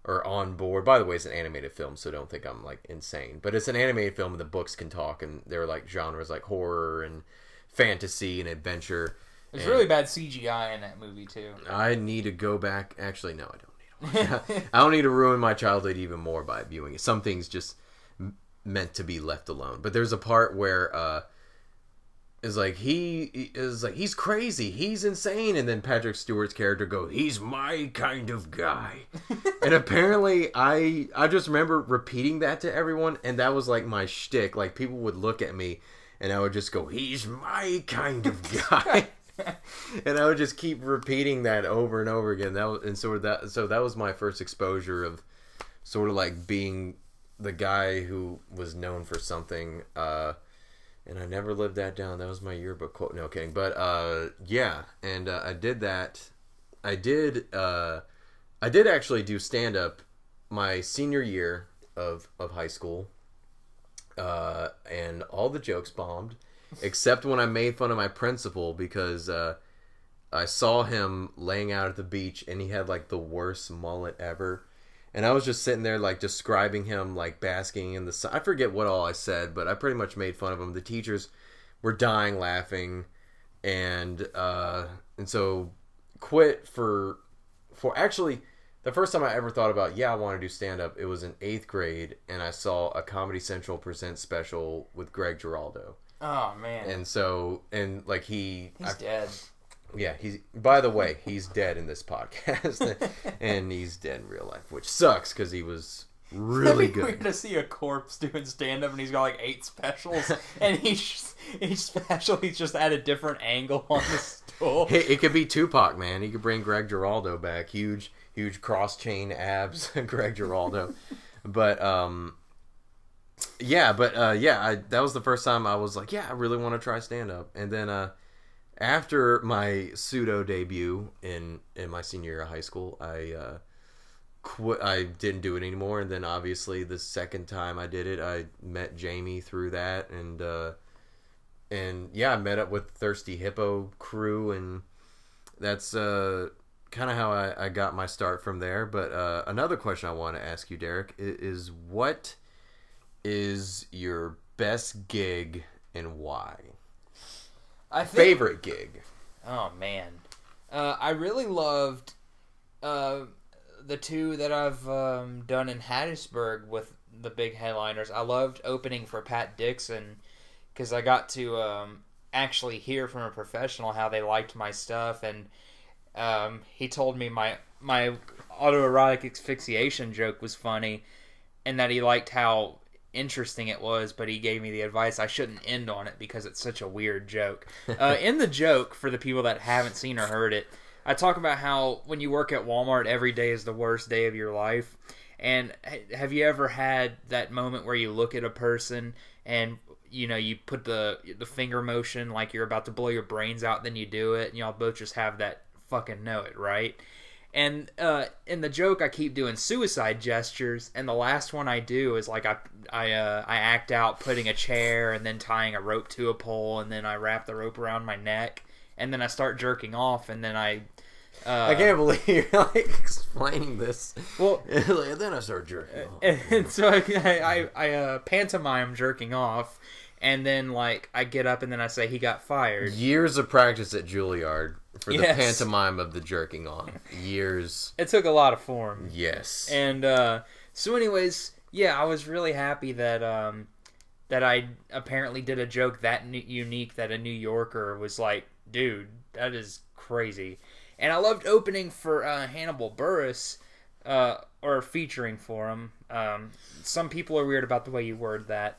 are on board. By the way, it's an animated film, so don't think I'm like insane, but it's an animated film and the books can talk, and they're like genres like horror and fantasy and adventure. There's really bad CGI in that movie too. I need to go back. Actually, no, I don't need to watch it. I don't need to ruin my childhood even more by viewing it. Some things just meant to be left alone. But there's a part where he's crazy, he's insane, and then Patrick Stewart's character goes, he's my kind of guy. And apparently I just remember repeating that to everyone, and that was like my shtick. Like, people would look at me and I would just go, he's my kind of guy. And I would just keep repeating that over and over again. So that was my first exposure of sort of like being the guy who was known for something, and I never lived that down. That was my yearbook quote. No kidding. But yeah, and I did that. I did actually do stand up my senior year of high school, and all the jokes bombed, except when I made fun of my principal because I saw him laying out at the beach and he had like the worst mullet ever. And I was just sitting there, like, describing him, like, basking in the sun. I forget what all I said, but I pretty much made fun of him. The teachers were dying laughing, and so quit for actually, the first time I ever thought about, I want to do stand-up, it was in 8th grade, and I saw a Comedy Central Presents special with Greg Giraldo. Oh, man. And so, like, he's dead. Yeah, by the way, he's dead in this podcast, and he's dead in real life, which sucks because he was really good. Weird to see a corpse doing stand-up, and he's got like 8 specials, and each special he's just at a different angle on the stool. It could be Tupac, man. He could bring Greg Giraldo back. Huge cross-chain abs, Greg Giraldo. But that was the first time I was like, I really want to try stand-up, and then. After my pseudo debut in my senior year of high school, I quit. I didn't do it anymore, and then obviously the second time I did it, I met Jamie through that, and I met up with Thirsty Hippo crew, and that's kind of how I got my start from there. But another question I want to ask you, Derek, is what is your best gig and why? Favorite gig? Oh, man. I really loved the 2 that I've done in Hattiesburg with the big headliners. I loved opening for Pat Dixon because I got to actually hear from a professional how they liked my stuff, and he told me my autoerotic asphyxiation joke was funny and that he liked how interesting it was, but he gave me the advice I shouldn't end on it because it's such a weird joke. In the joke, for the people that haven't seen or heard it, I talk about how when you work at Walmart, every day is the worst day of your life. And have you ever had that moment where you look at a person and you put the finger motion like you're about to blow your brains out, then you do it, and y'all both just have that fucking know it, right? And in the joke, I keep doing suicide gestures, and the last one I do is like I act out putting a chair and then tying a rope to a pole, and then I wrap the rope around my neck, and then I start jerking off, and then I can't believe you're like explaining this. Well, and then I start jerking off. And so I pantomime jerking off, and then like I get up and then I say he got fired. Years of practice at Juilliard. For the pantomime of the jerking off. Years. It took a lot of form. Yes. And so anyways, I was really happy that I apparently did a joke that unique that a New Yorker was like, dude, that is crazy. And I loved opening for Hannibal Buress, or featuring for him. Some people are weird about the way you word that.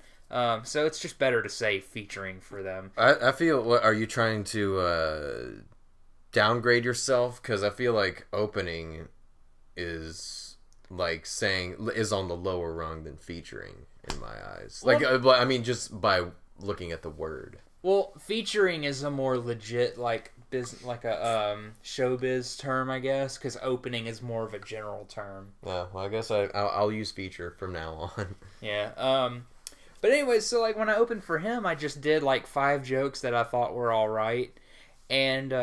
So it's just better to say featuring for them. I feel, are you trying to downgrade yourself? Because I feel like opening is like is on the lower rung than featuring in my eyes. Like, I mean, just by looking at the word. Well, featuring is a more legit like a showbiz term, I guess, because opening is more of a general term. Yeah, well, I guess I'll use feature from now on. Yeah. But anyway, so like when I opened for him, I just did like 5 jokes that I thought were all right, and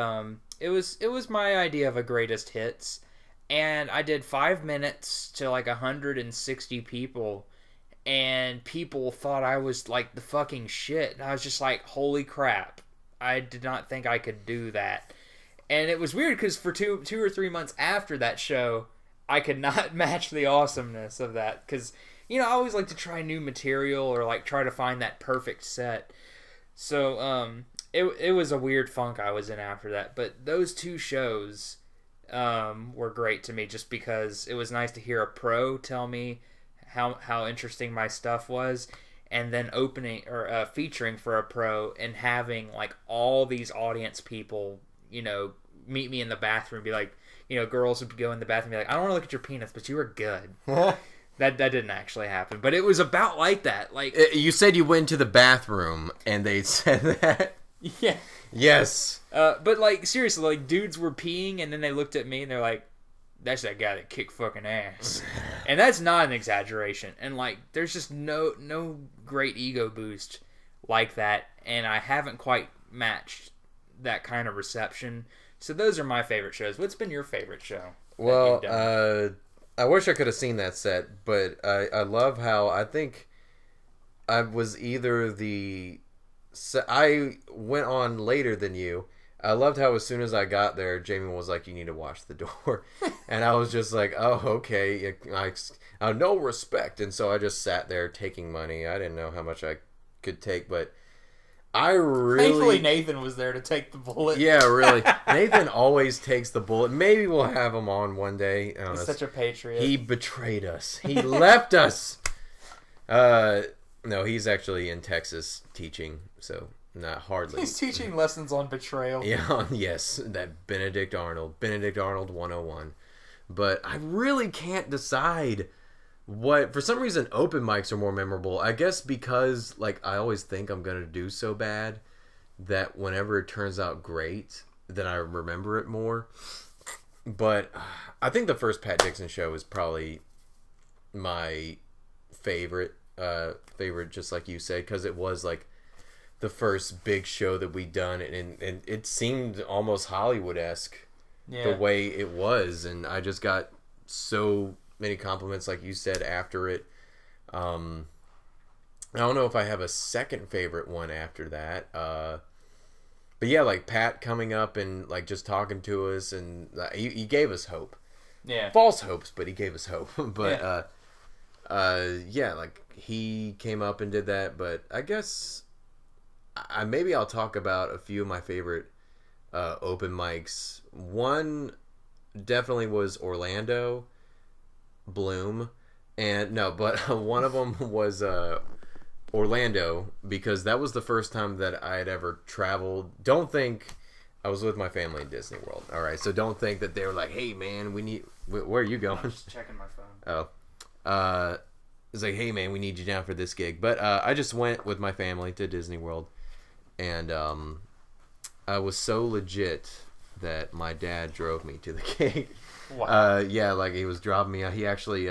it was my idea of a greatest hits, and I did 5 minutes to like 160 people, and people thought I was like the fucking shit, and I was just like, holy crap, I did not think I could do that. And it was weird because for two or 3 months after that show, I could not match the awesomeness of that, because I always like to try new material or like try to find that perfect set. So it was a weird funk I was in after that, but those 2 shows were great to me just because it was nice to hear a pro tell me how interesting my stuff was, and then opening or featuring for a pro and having like all these audience people meet me in the bathroom and be like, girls would go in the bathroom and be like, I don't want to look at your penis, but you were good. That didn't actually happen, but it was about like that. Like, you said you went to the bathroom and they said that. Yeah. Yes. But like seriously, like dudes were peeing and then they looked at me and they're like, "That's that guy that kicked fucking ass," and that's not an exaggeration. And like, there's just no great ego boost like that, and I haven't quite matched that kind of reception. So those are my favorite shows. What's been your favorite show? Well, I wish I could have seen that set, but I love how I think I was either I went on later than you. I loved how as soon as I got there, Jamie was like, "You need to wash the door," and I was just like, "Oh, okay." I no respect, and so I just sat there taking money. I didn't know how much I could take, but Thankfully, Nathan was there to take the bullet. Yeah, really. Nathan always takes the bullet. Maybe we'll have him on one day. He's such a patriot. He betrayed us. He left us. No, he's actually in Texas teaching, so not hardly. He's teaching lessons on betrayal. Yeah, yes, that Benedict Arnold 101. But I really can't decide what, for some reason, open mics are more memorable. I guess because, like, I always think I'm going to do so bad that whenever it turns out great, then I remember it more. But I think the first Pat Dixon show is probably my favorite, just like you said, because it was, like, the first big show that we'd done, and it seemed almost Hollywood-esque the way it was, and I just got so many compliments, like you said, after it. I don't know if I have a second favorite one after that, but yeah, like Pat coming up and like just talking to us, and he gave us hope. Yeah, false hopes, but he gave us hope. But yeah, like he came up and did that. But I guess maybe I'll talk about a few of my favorite open mics. One definitely was Orlando Bloom, and one of them was Orlando, because that was the first time that I had ever traveled. Don't think I was with my family in Disney World. All right, so don't think that they were like, "Hey, man, where are you going?" I'm just checking my phone. Oh, it's like, "Hey, man, we need you down for this gig." But I just went with my family to Disney World, and I was so legit that my dad drove me to the gig. Wow. Yeah, like he was driving me. He actually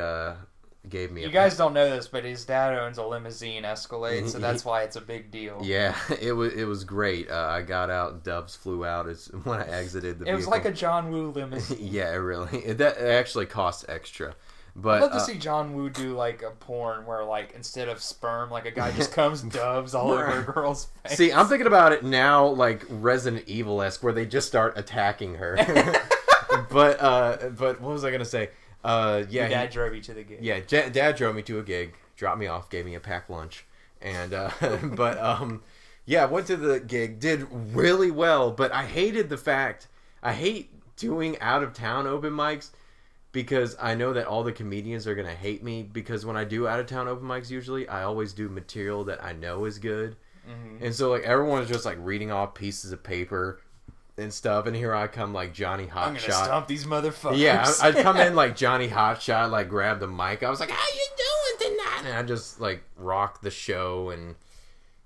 gave me. You guys don't know this, but his dad owns a limousine Escalade, so that's why it's a big deal. Yeah, it was great. I got out, doves flew out when I exited the vehicle. It was like a John Woo limousine. Yeah, it actually costs extra. But I'd love to see John Woo do like a porn where, like, instead of sperm, like a guy just comes doves all over a girl's face. See, I'm thinking about it now, like Resident Evil-esque, where they just start attacking her. But what was I gonna say? Yeah, your dad drove you to the gig. Yeah, Dad drove me to a gig, dropped me off, gave me a packed lunch, and yeah, went to the gig, did really well. But I hated the fact I hate doing out of town open mics, because I know that all the comedians are gonna hate me, because when I do out of town open mics, usually I always do material that I know is good, and so like everyone's just like reading off pieces of paper and stuff, and here I come like Johnny Hotshot. I'm gonna stomp these motherfuckers. Yeah, I'd come in like Johnny Hotshot, like grab the mic. I was like, "How you doing tonight?" And I just like rock the show, and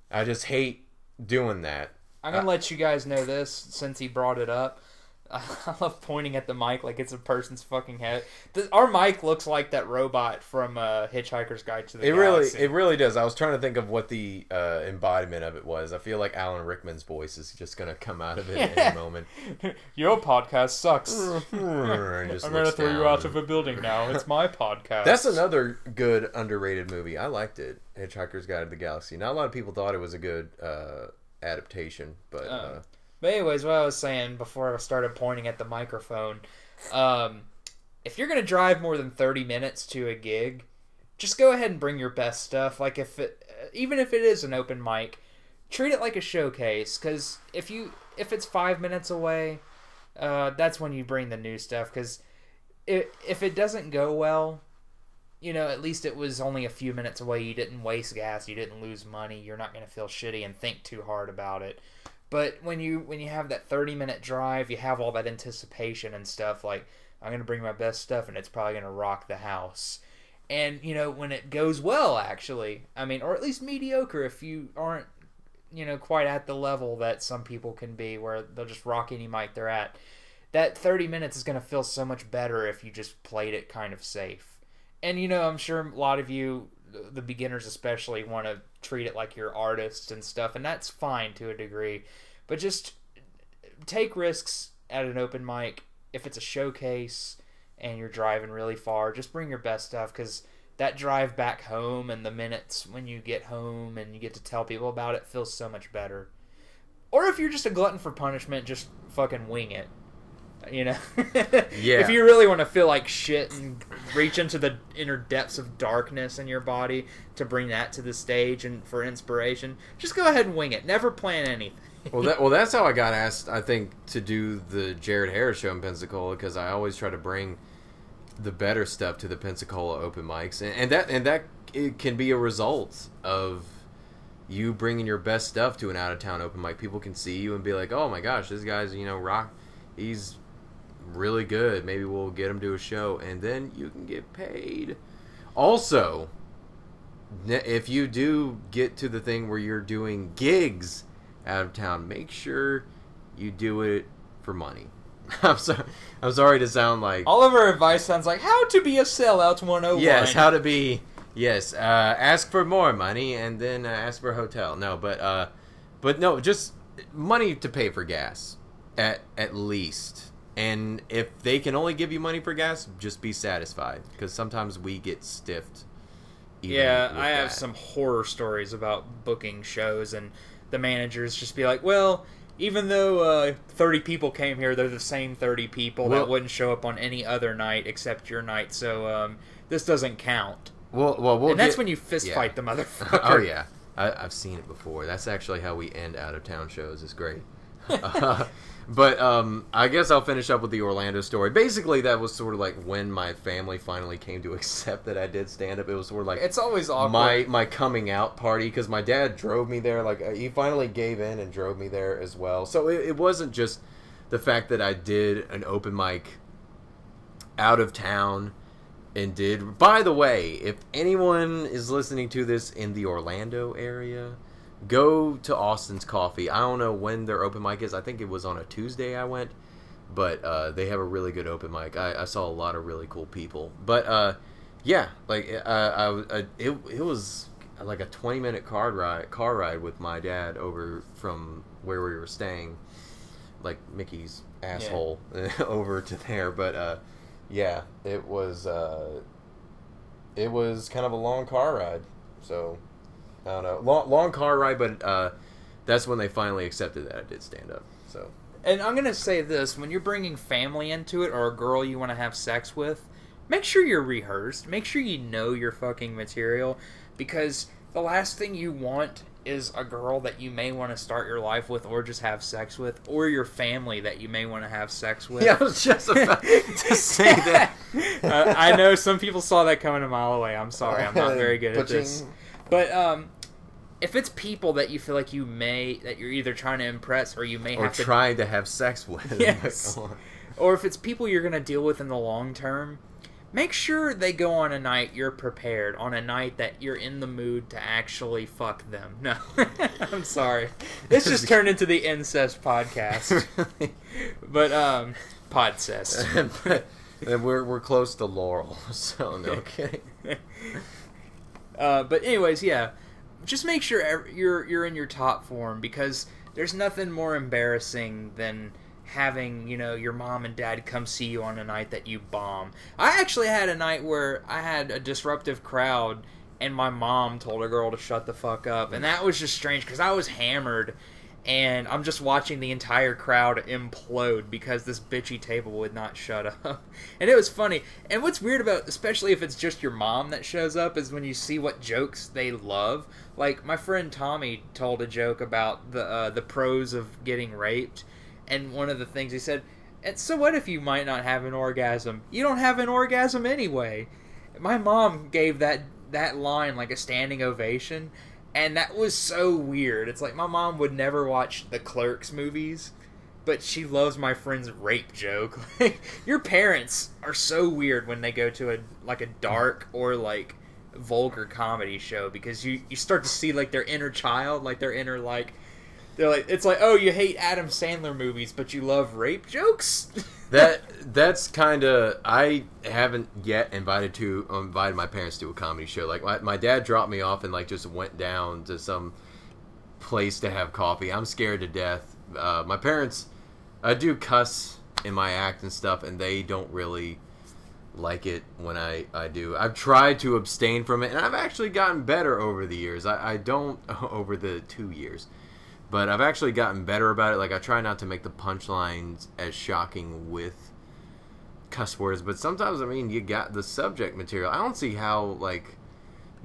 I just hate doing that. I'm gonna let you guys know this since he brought it up. I love pointing at the mic like it's a person's fucking head. Our mic looks like that robot from Hitchhiker's Guide to the Galaxy. It really does. I was trying to think of what the embodiment of it was. I feel like Alan Rickman's voice is just going to come out of it at any moment. Your podcast sucks. I'm going to throw you out of a building now. It's my podcast. That's another good underrated movie. I liked it. Hitchhiker's Guide to the Galaxy. Not a lot of people thought it was a good adaptation, but... But anyways, what I was saying before I started pointing at the microphone, if you're going to drive more than 30 minutes to a gig, just go ahead and bring your best stuff. Like, even if it is an open mic, treat it like a showcase, because if it's 5 minutes away, that's when you bring the new stuff, because if it doesn't go well, you know, at least it was only a few minutes away. You didn't waste gas, you didn't lose money, you're not going to feel shitty and think too hard about it. But when you have that 30-minute drive, you have all that anticipation and stuff, like, I'm going to bring my best stuff and it's probably going to rock the house. And, you know, when it goes well, actually, I mean, or at least mediocre if you aren't, you know, quite at the level that some people can be where they'll just rock any mic they're at, that 30 minutes is going to feel so much better if you just played it kind of safe. And, you know, I'm sure a lot of you, the beginners especially, want to treat it like you're artists and stuff, and that's fine to a degree, but just take risks at an open mic. If it's a showcase, and you're driving really far, just bring your best stuff, because that drive back home and the minutes when you get home and you get to tell people about it feels so much better. Or if you're just a glutton for punishment, just fucking wing it. You know? Yeah. If you really want to feel like shit and reach into the inner depths of darkness in your body to bring that to the stage and for inspiration, just go ahead and wing it. Never plan anything. Well, that's how I got asked, I think, to do the Jared Harris show in Pensacola, because I always try to bring the better stuff to the Pensacola open mics, and that it can be a result of you bringing your best stuff to an out of town open mic. People can see you and be like, "Oh my gosh, this guy's rock. He's really good. Maybe we'll get him to a show," and then you can get paid. Also, if you do get to the thing where you're doing gigs out of town, make sure you do it for money. I'm sorry to sound like... All of our advice sounds like how to be a sellout 101. Yes, how to be... Yes, ask for more money and then ask for a hotel. No, but no, just money to pay for gas, at least. And if they can only give you money for gas, just be satisfied, because sometimes we get stiffed. Yeah, I have some horror stories about booking shows, and the managers just be like, well, even though 30 people came here, they're the same 30 people that wouldn't show up on any other night except your night, so this doesn't count. And that's when you fist fight the motherfucker. Oh, yeah. I've seen it before. That's actually how we end out-of-town shows. It's great. But I guess I'll finish up with the Orlando story. Basically, that was sort of like when my family finally came to accept that I did stand-up. It was sort of like... It's always awkward. My coming out party, because my dad drove me there. Like, he finally gave in and drove me there as well. So it wasn't just the fact that I did an open mic out of town and did... By the way, if anyone is listening to this in the Orlando area... Go to Austin's Coffee. I don't know when their open mic is. I think it was on a Tuesday I went. But they have a really good open mic. I saw a lot of really cool people. But, yeah. Like, it was like a 20-minute car ride with my dad over from where we were staying. Like Mickey's asshole over to there. But, yeah. It was kind of a long car ride. So... I don't know. Long car ride, but that's when they finally accepted that I did stand up. So, and I'm going to say this. When you're bringing family into it, or a girl you want to have sex with, make sure you're rehearsed. Make sure you know your fucking material. Because the last thing you want is a girl that you may want to start your life with or just have sex with, or your family that you may want to have sex with. Yeah, I was just about to say that. I know some people saw that coming a mile away. I'm sorry. I'm not very good at this. But if it's people that you feel like that you're either trying to impress or you may have to... Or trying to have sex with. Yes. Or if it's people you're going to deal with in the long term, make sure they go on a night you're prepared, on a night that you're in the mood to actually fuck them. No. I'm sorry. This just turned into the incest podcast. But, podcest. And we're close to Laurel, so no kidding. But anyways, yeah, just make sure you're in your top form, because there's nothing more embarrassing than having, your mom and dad come see you on a night that you bomb. I actually had a night where I had a disruptive crowd and my mom told a girl to shut the fuck up, and that was just strange because I was hammered and I'm just watching the entire crowd implode because this bitchy table would not shut up. And it was funny. And what's weird about, especially if it's just your mom that shows up, is when you see what jokes they love. Like, my friend Tommy told a joke about the pros of getting raped. And one of the things he said, and so what if you might not have an orgasm? You don't have an orgasm anyway. My mom gave that line like a standing ovation. And that was so weird. It's like my mom would never watch the Clerks movies, but she loves my friend's rape joke. Your parents are so weird when they go to a dark or like vulgar comedy show, because you start to see like their inner child, like their inner it's like, oh, you hate Adam Sandler movies, but you love rape jokes? That's kind of... I haven't yet invited my parents to a comedy show. Like, my dad dropped me off and, like, just went down to some place to have coffee. I'm scared to death. My parents... I do cuss in my act and stuff, and they don't really like it when I do. I've tried to abstain from it, and I've actually gotten better over the years. I don't over the 2 years, but I've actually gotten better about it. Like, I try not to make the punchlines as shocking with cuss words, but sometimes, I mean, you got the subject material. I don't see how, like,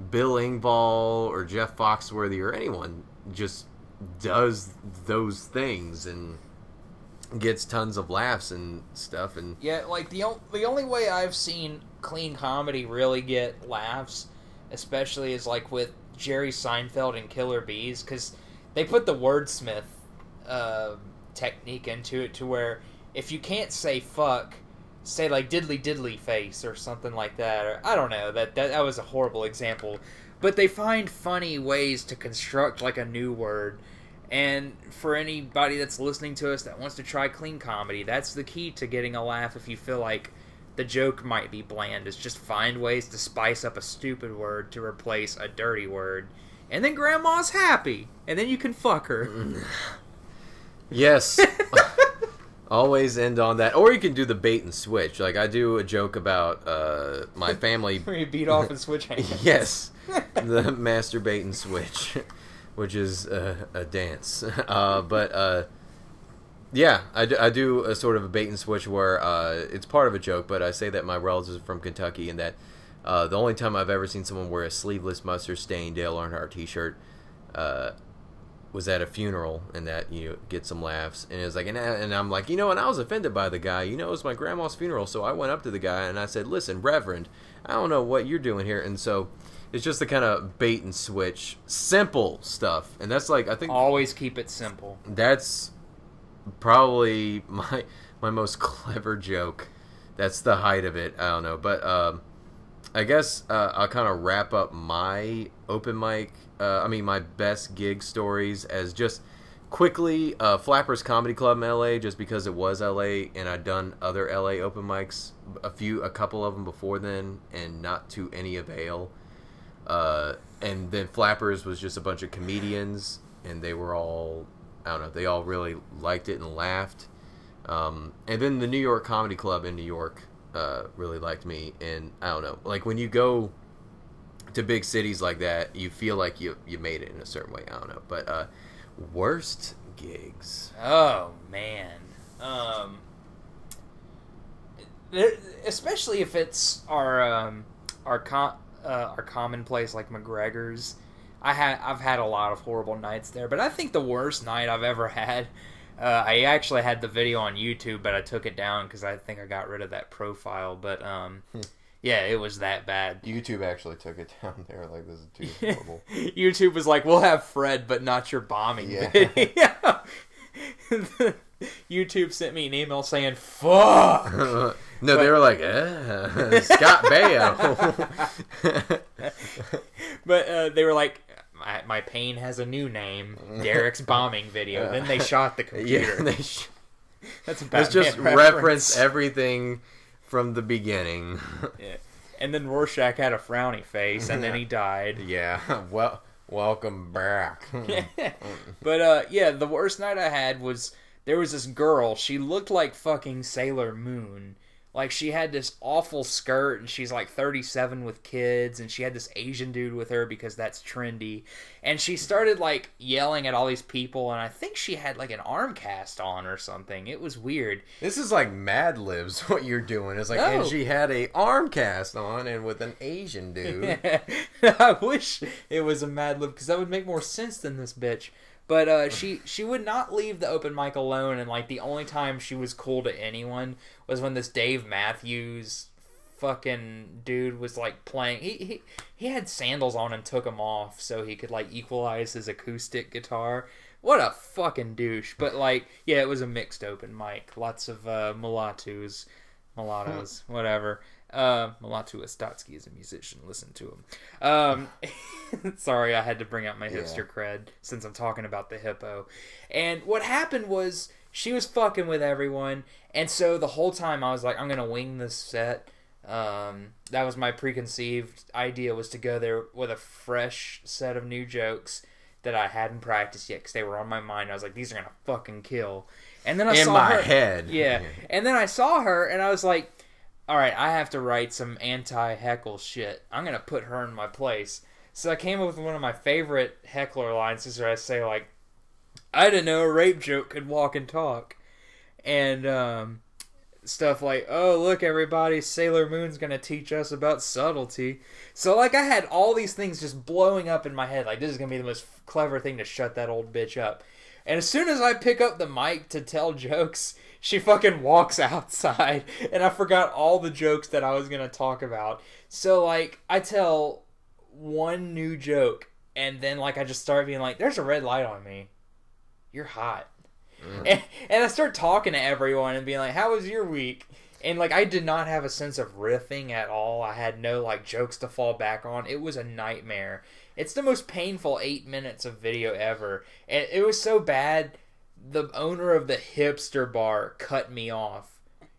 Bill Engvall or Jeff Foxworthy or anyone just does those things and gets tons of laughs and stuff. And yeah, like the only way I've seen clean comedy really get laughs, especially, is like with Jerry Seinfeld and Killer Bees, because they put the wordsmith technique into it, to where if you can't say fuck, say like diddly diddly face or something like that. Or, I don't know, that was a horrible example, but they find funny ways to construct like a new word. And for anybody that's listening to us that wants to try clean comedy, that's the key to getting a laugh. If you feel like the joke might be bland, is just find ways to spice up a stupid word to replace a dirty word, and then grandma's happy, and then you can fuck her. Yes. Always end on that. Or you can do the bait and switch. Like, I do a joke about my family. Where you beat off and switch hands. Yes. The masturbate and switch, which is a dance. Yeah, I do a sort of a bait and switch where it's part of a joke, but I say that my relatives are from Kentucky, and that the only time I've ever seen someone wear a sleeveless mustard-stained Dale Earnhardt t-shirt was at a funeral, and that, you know, get some laughs. And it was like, and I'm like, you know, and I was offended by the guy. You know, it was my grandma's funeral, so I went up to the guy and I said, listen, Reverend, I don't know what you're doing here. And so it's just the kind of bait and switch, simple stuff. And that's like, I think, always keep it simple. That's probably my most clever joke. That's the height of it. I don't know, but I guess I'll kind of wrap up my open mic. My best gig stories as just quickly Flappers Comedy Club in LA, just because it was LA, and I'd done other LA open mics, a couple of them before then, and not to any avail. And then Flappers was just a bunch of comedians, and they were all, I don't know, they all really liked it and laughed. And then the New York Comedy Club in New York really liked me, and I don't know, like when you go to big cities like that, you feel like you made it in a certain way. I don't know, but worst gigs. Oh man, especially if it's our commonplace like McGregor's. I've had a lot of horrible nights there, but I think the worst night I've ever had. I actually had the video on YouTube, but I took it down because I think I got rid of that profile. But yeah, it was that bad. YouTube actually took it down. They were like, this is too horrible. YouTube was like, we'll have Fred, but not your bombing video. YouTube sent me an email saying, fuck! No, they were like, Scott Baio. But they were like, my pain has a new name, Derek's bombing video. Then they shot the computer. Yeah, That's a Batman Let's just reference everything from the beginning. Yeah. And then Rorschach had a frowny face, and then he died. Yeah, well, welcome back. But yeah, the worst night I had was, there was this girl, she looked like fucking Sailor Moon. Like, she had this awful skirt, and she's like 37 with kids, and she had this Asian dude with her because that's trendy. And she started like yelling at all these people, and I think she had like an arm cast on or something. It was weird. This is like Mad Libs, what you're doing. It's like, No. And she had a arm cast on, and with an Asian dude. I wish it was a Mad Lib, because that would make more sense than this bitch. But she would not leave the open mic alone, and like the only time she was cool to anyone was when this Dave Matthews fucking dude was like playing. He had sandals on and took them off so he could like equalize his acoustic guitar. What a fucking douche. But like, yeah, it was a mixed open mic. Lots of mulattoes, whatever. Mulatu Estotsky is a musician. Listen to him. Sorry, I had to bring out my hipster cred since I'm talking about the hippo. And what happened was, she was fucking with everyone, and so the whole time I was like, I'm gonna wing this set. That was my preconceived idea, was to go there with a fresh set of new jokes that I hadn't practiced yet, because they were on my mind. I was like, these are gonna fucking kill. And then I saw her. In my head. Yeah. And then I saw her, and I was like, all right, I have to write some anti-heckle shit. I'm going to put her in my place. So I came up with one of my favorite heckler lines, where I say, like, I didn't know a rape joke could walk and talk. And stuff like, oh, look, everybody, Sailor Moon's going to teach us about subtlety. So, like, I had all these things just blowing up in my head. Like, this is going to be the most clever thing to shut that old bitch up. And as soon as I pick up the mic to tell jokes, she fucking walks outside. And I forgot all the jokes that I was going to talk about. So, like, I tell one new joke, and then, like, I just start being like, there's a red light on me. You're hot. And I start talking to everyone and being like, how was your week? And, like, I did not have a sense of riffing at all. I had no, like, jokes to fall back on. It was a nightmare. It's the most painful 8 minutes of video ever. And it was so bad, the owner of the hipster bar cut me off.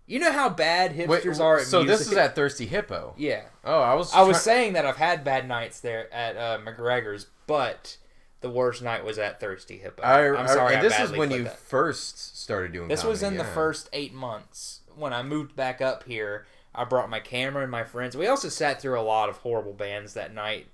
You know how bad hipsters are at so music? This is at Thirsty Hippo? Yeah. Oh, I was saying that I've had bad nights there at McGregor's, but the worst night was at Thirsty Hippo. I'm sorry, and this is when you first started doing this comedy, was in the first 8 months. When I moved back up here, I brought my camera and my friends. We also sat through a lot of horrible bands that night,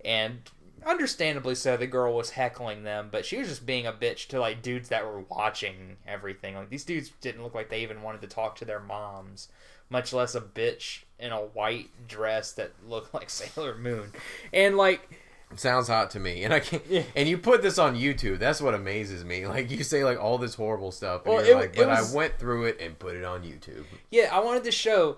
and understandably so, the girl was heckling them, but she was just being a bitch to, like, dudes that were watching everything. Like, these dudes didn't look like they even wanted to talk to their moms, much less a bitch in a white dress that looked like Sailor Moon. And, like, sounds hot to me, and I can't. Yeah. And you put this on YouTube. That's what amazes me. Like, you say, like, all this horrible stuff, and you're like, but I went through it and put it on YouTube. Yeah, I wanted to show.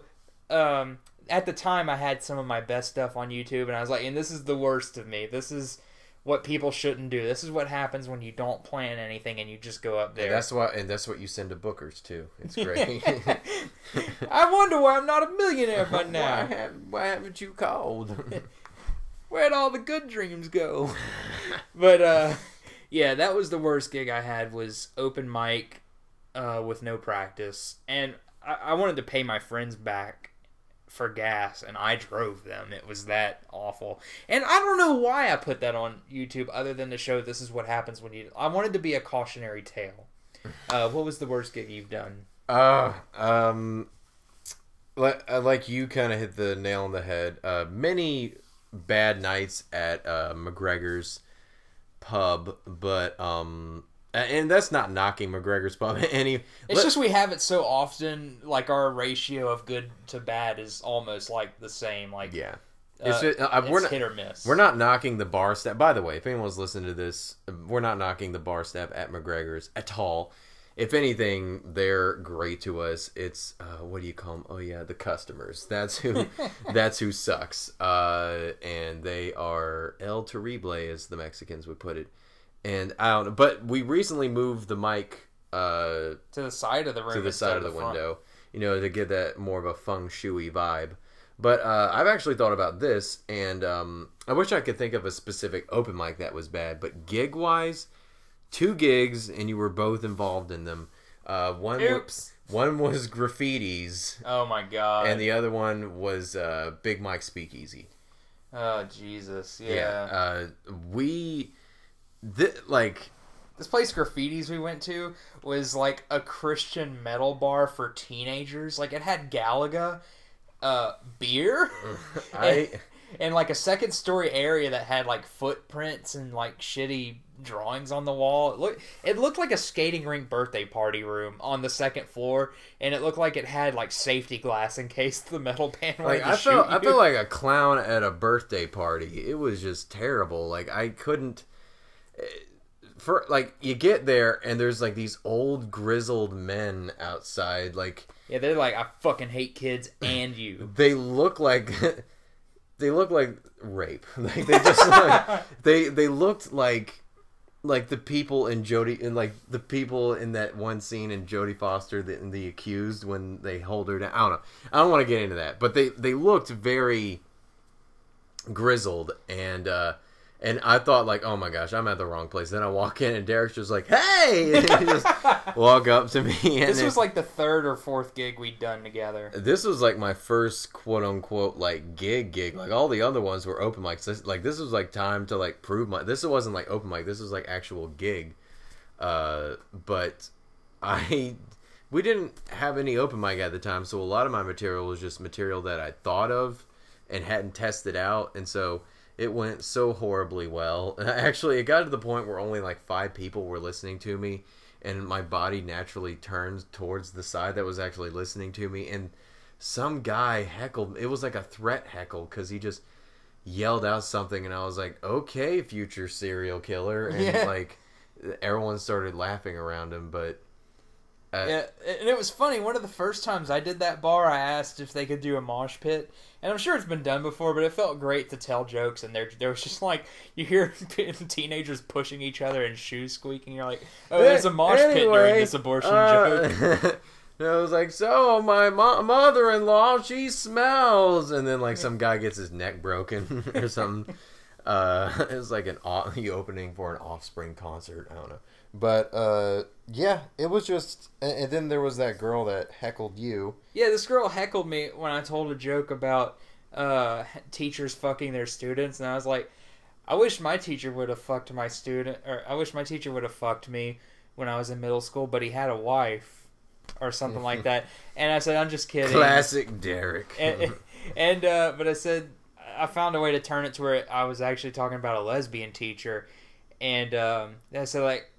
At the time, I had some of my best stuff on YouTube, and I was like, and this is the worst of me. This is what people shouldn't do. This is what happens when you don't plan anything and you just go up there. And that's what you send to bookers too. It's great. I wonder why I'm not a millionaire by now. Why haven't you called? Where'd all the good dreams go? But yeah, that was the worst gig I had, was open mic with no practice. And I wanted to pay my friends back for gas, and I drove them. It was that awful. And I don't know why I put that on YouTube other than to show this is what happens when you... I wanted to be a cautionary tale. What was the worst gig you've done? Like you kind of hit the nail on the head. Many bad nights at McGregor's pub, but and that's not knocking McGregor's pub it's just we have it so often, like our ratio of good to bad is almost like the same. Like, yeah, it's hit or miss. We're not knocking the bar staff. By the way, if anyone's listening to this, we're not knocking the bar staff at McGregor's at all. If anything, they're great to us. It's what do you call them? Oh yeah, the customers. That's who sucks. And they are El Terrible, as the Mexicans would put it. And I don't know, but we recently moved the mic to the side of the room, to the side of the window, to give that more of a feng shui vibe. But I've actually thought about this, and I wish I could think of a specific open mic that was bad. But gig wise, 2 gigs, and you were both involved in them. One was graffitis. Oh my god! And the other one was Big Mike Speakeasy. Oh Jesus! Yeah. This place Graffitis we went to was like a Christian metal bar for teenagers. Like, it had Galaga, beer, and like a second story area that had like footprints and like shitty drawings on the wall. It looked like a skating rink birthday party room on the second floor, and it looked like it had like safety glass in case the metal band wanted to shoot you. I felt like a clown at a birthday party. It was just terrible. Like, I couldn't... you get there and there's like these old grizzled men outside, like, yeah, they're like, I fucking hate kids and you. They look like rape. Like, they just they looked like the people in the people in that one scene in Jodie Foster, the Accused, when they hold her down. I don't know. I don't want to get into that, but they looked very grizzled, and I thought, like, oh my gosh, I'm at the wrong place. Then I walk in and Derek's just like, hey! And he just walk up to me. And this was like the 3rd or 4th gig we'd done together. This was like my first quote unquote like gig. Like, all the other ones were open mics. This was like time to like prove this wasn't like open mic. This was like actual gig. But we we didn't have any open mic at the time, so a lot of my material was just material that I thought of and hadn't tested out, and so it went so horribly well. Actually, it got to the point where only like 5 people were listening to me, and my body naturally turned towards the side that was actually listening to me, and some guy heckled. It was like a threat heckle, because he just yelled out something, and I was like, okay, future serial killer, and like everyone started laughing around him. But yeah, and it was funny. One of the first times I did that bar, I asked if they could do a mosh pit, and I'm sure it's been done before, but it felt great to tell jokes. And there was just like, you hear teenagers pushing each other and shoes squeaking. You're like, oh, there's a mosh pit during this abortion joke. And I was like, so my mother-in-law, she smells, and then like some guy gets his neck broken or something. It was like the opening for an Offspring concert. I don't know. But, yeah, it was just... And then there was that girl that heckled you. Yeah, this girl heckled me when I told a joke about teachers fucking their students. And I was like, I wish my teacher would have fucked my student... Or I wish my teacher would have fucked me when I was in middle school, but he had a wife. Or something like that. And I said, I'm just kidding. Classic Derek. But I said... I found a way to turn it to where I was actually talking about a lesbian teacher. And I said, like...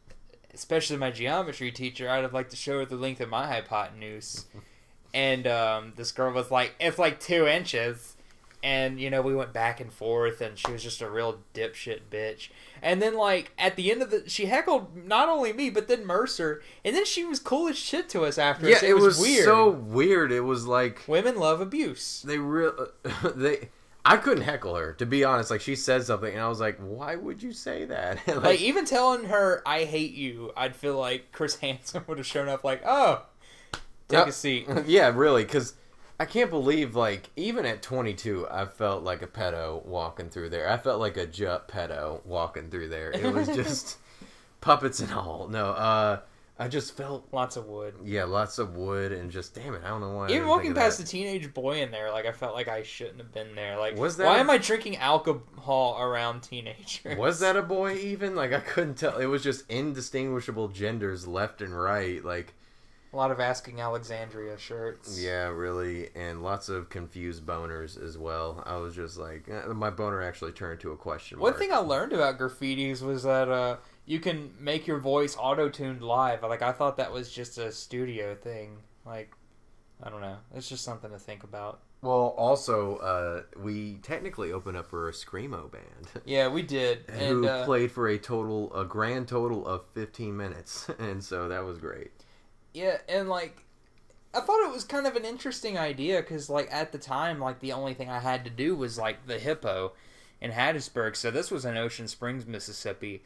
Especially my geometry teacher, I'd have liked to show her the length of my hypotenuse. And this girl was like, it's like 2 inches. And, you know, we went back and forth, and she was just a real dipshit bitch. And then, like, at the end of she heckled not only me, but then Mercer. And then she was cool as shit to us after. Yeah, it was weird. So weird. It was like... Women love abuse. I couldn't heckle her, to be honest. Like, she said something, and I was like, why would you say that? like, even telling her, I hate you, I'd feel like Chris Hansen would have shown up like, oh, take a seat. Yeah, really, because I can't believe, like, even at 22, I felt like a pedo walking through there. I felt like a pedo walking through there. It was just puppets and all. No, I just felt... Lots of wood. Yeah, lots of wood, and just, damn it, I don't know why. Even walking past the teenage boy in there, like, I felt like I shouldn't have been there. Like, was that why am I drinking alcohol around teenagers? Was that a boy even? Like, I couldn't tell. It was just indistinguishable genders left and right, like... A lot of Asking Alexandria shirts. Yeah, really, and lots of confused boners as well. I was just like... my boner actually turned to a question mark. One thing I learned about graffitis was that, you can make your voice auto-tuned live. Like, I thought that was just a studio thing. Like, I don't know. It's just something to think about. Well, also, we technically opened up for a Screamo band. Yeah, we did. Who played for a grand total of 15 minutes. And so that was great. Yeah, and, like, I thought it was kind of an interesting idea because, like, at the time, like, the only thing I had to do was, like, the Hippo in Hattiesburg. So this was in Ocean Springs, Mississippi.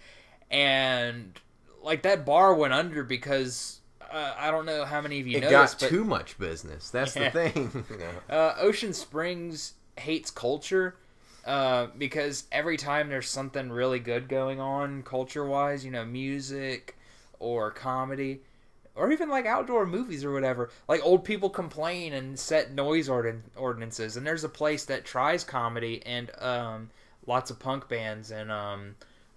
And, like, that bar went under because, I don't know how many of you know this, but... It got too much business. That's the thing. Ocean Springs hates culture because every time there's something really good going on culture-wise, you know, music or comedy, or even, like, outdoor movies or whatever, like, old people complain and set noise ordinances. And there's a place that tries comedy and lots of punk bands and...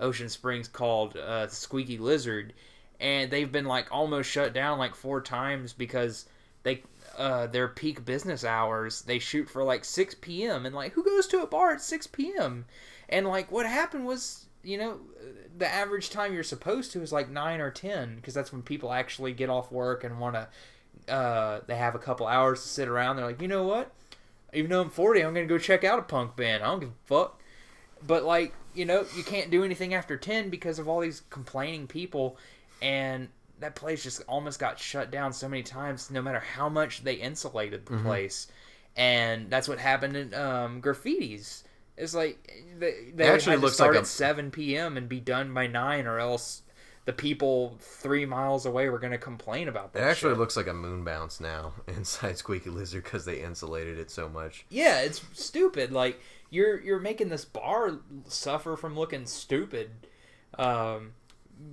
Ocean Springs called Squeaky Lizard, and they've been like almost shut down like 4 times because they their peak business hours they shoot for like 6 p.m. and like who goes to a bar at 6 p.m. and like what happened was, you know, the average time you're supposed to is like 9 or 10 because that's when people actually get off work and want to they have a couple hours to sit around. They're like, you know what, even though I'm 40, I'm gonna go check out a punk band. I don't give a fuck. But, like, you know, you can't do anything after 10 because of all these complaining people. And that place just almost got shut down so many times, no matter how much they insulated the place. And that's what happened in graffitis. It's like, they actually had to start at 7 p.m. and be done by 9, or else the people 3 miles away were going to complain about that It actually looks like a moon bounce now inside Squeaky Lizard because they insulated it so much. Yeah, it's stupid. Like... You're making this bar suffer from looking stupid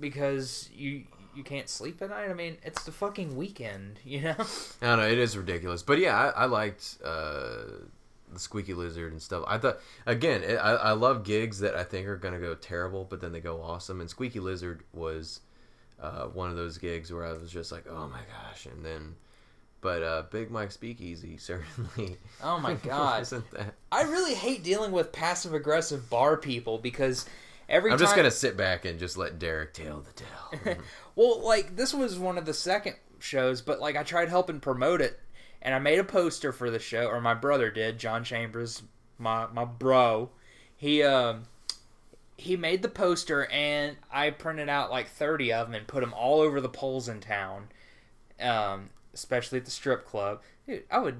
because you can't sleep at night. I mean, it's the fucking weekend, you know? I don't know, it is ridiculous. But yeah, I liked the Squeaky Lizard and stuff. I thought, again, I love gigs that I think are going to go terrible, but then they go awesome. And Squeaky Lizard was one of those gigs where I was just like, oh my gosh, and then. But Big Mike Speakeasy certainly. Oh my god! Isn't that? I really hate dealing with passive aggressive bar people because I'm just gonna sit back and just let Derek tell the tale. Well, like this was one of the second shows, but like I tried helping promote it, and I made a poster for the show, or my brother did. John Chambers, my bro, he made the poster, and I printed out like 30 of them and put them all over the poles in town. Especially at the strip club. Dude, that would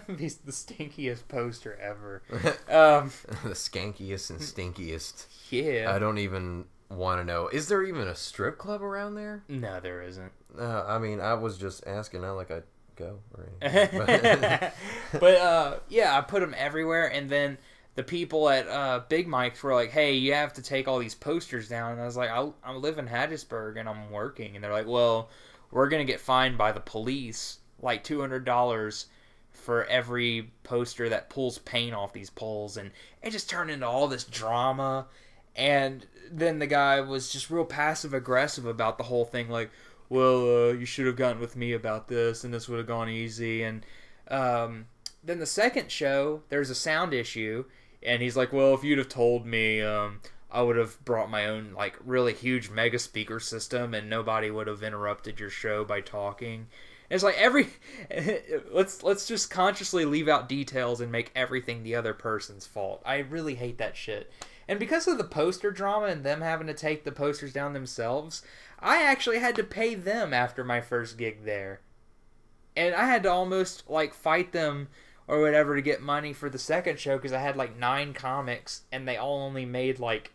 be the stinkiest poster ever. The skankiest and stinkiest. Yeah. I don't even want to know. Is there even a strip club around there? No, there isn't. I mean, I was just asking, not like I'd go or anything. But yeah, I put them everywhere, and then the people at Big Mike's were like, hey, you have to take all these posters down. And I was like, I live in Hattiesburg, and I'm working. And they're like, well, we're going to get fined by the police, like $200 for every poster that pulls paint off these poles. And it just turned into all this drama. And then the guy was just real passive-aggressive about the whole thing. Like, well, you should have gotten with me about this, and this would have gone easy. And then the second show, there's a sound issue. And he's like, well, if you'd have told me... I would have brought my own, like, really huge mega speaker system, and nobody would have interrupted your show by talking. And it's like let's just consciously leave out details and make everything the other person's fault. I really hate that shit. And because of the poster drama and them having to take the posters down themselves, I actually had to pay them after my first gig there. And I had to almost, like, fight them or whatever to get money for the second show because I had, like, 9 comics, and they all only made, like,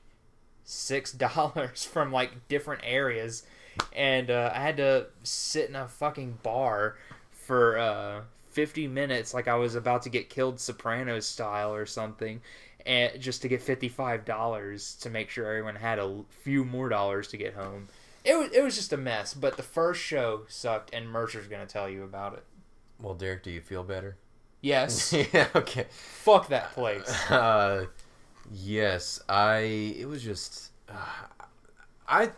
$6 from like different areas, and I had to sit in a fucking bar for 50 minutes like I was about to get killed Sopranos style or something, and just to get $55 to make sure everyone had a few more dollars to get home. It was just a mess, but the first show sucked, and Mercer's gonna tell you about it. Well, Derek, do you feel better? Yes. Yeah, okay. Fuck that place. Yes, it was just, I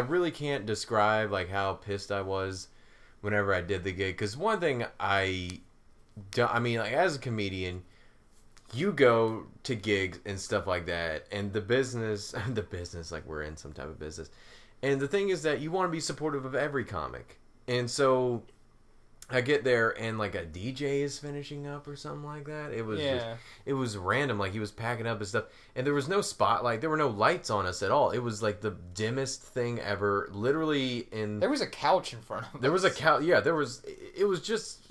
really can't describe like how pissed I was whenever I did the gig. Cause one thing I mean, like as a comedian, you go to gigs and stuff like that, and the business, like we're in some type of business. And the thing is that you want to be supportive of every comic. And so I get there and like a DJ is finishing up or something like that. It was it was random. Like he was packing up his stuff, and there was no spotlight. There were no lights on us at all. It was like the dimmest thing ever. Literally, there was a couch in front of us. There was a couch. Yeah, there was. It was just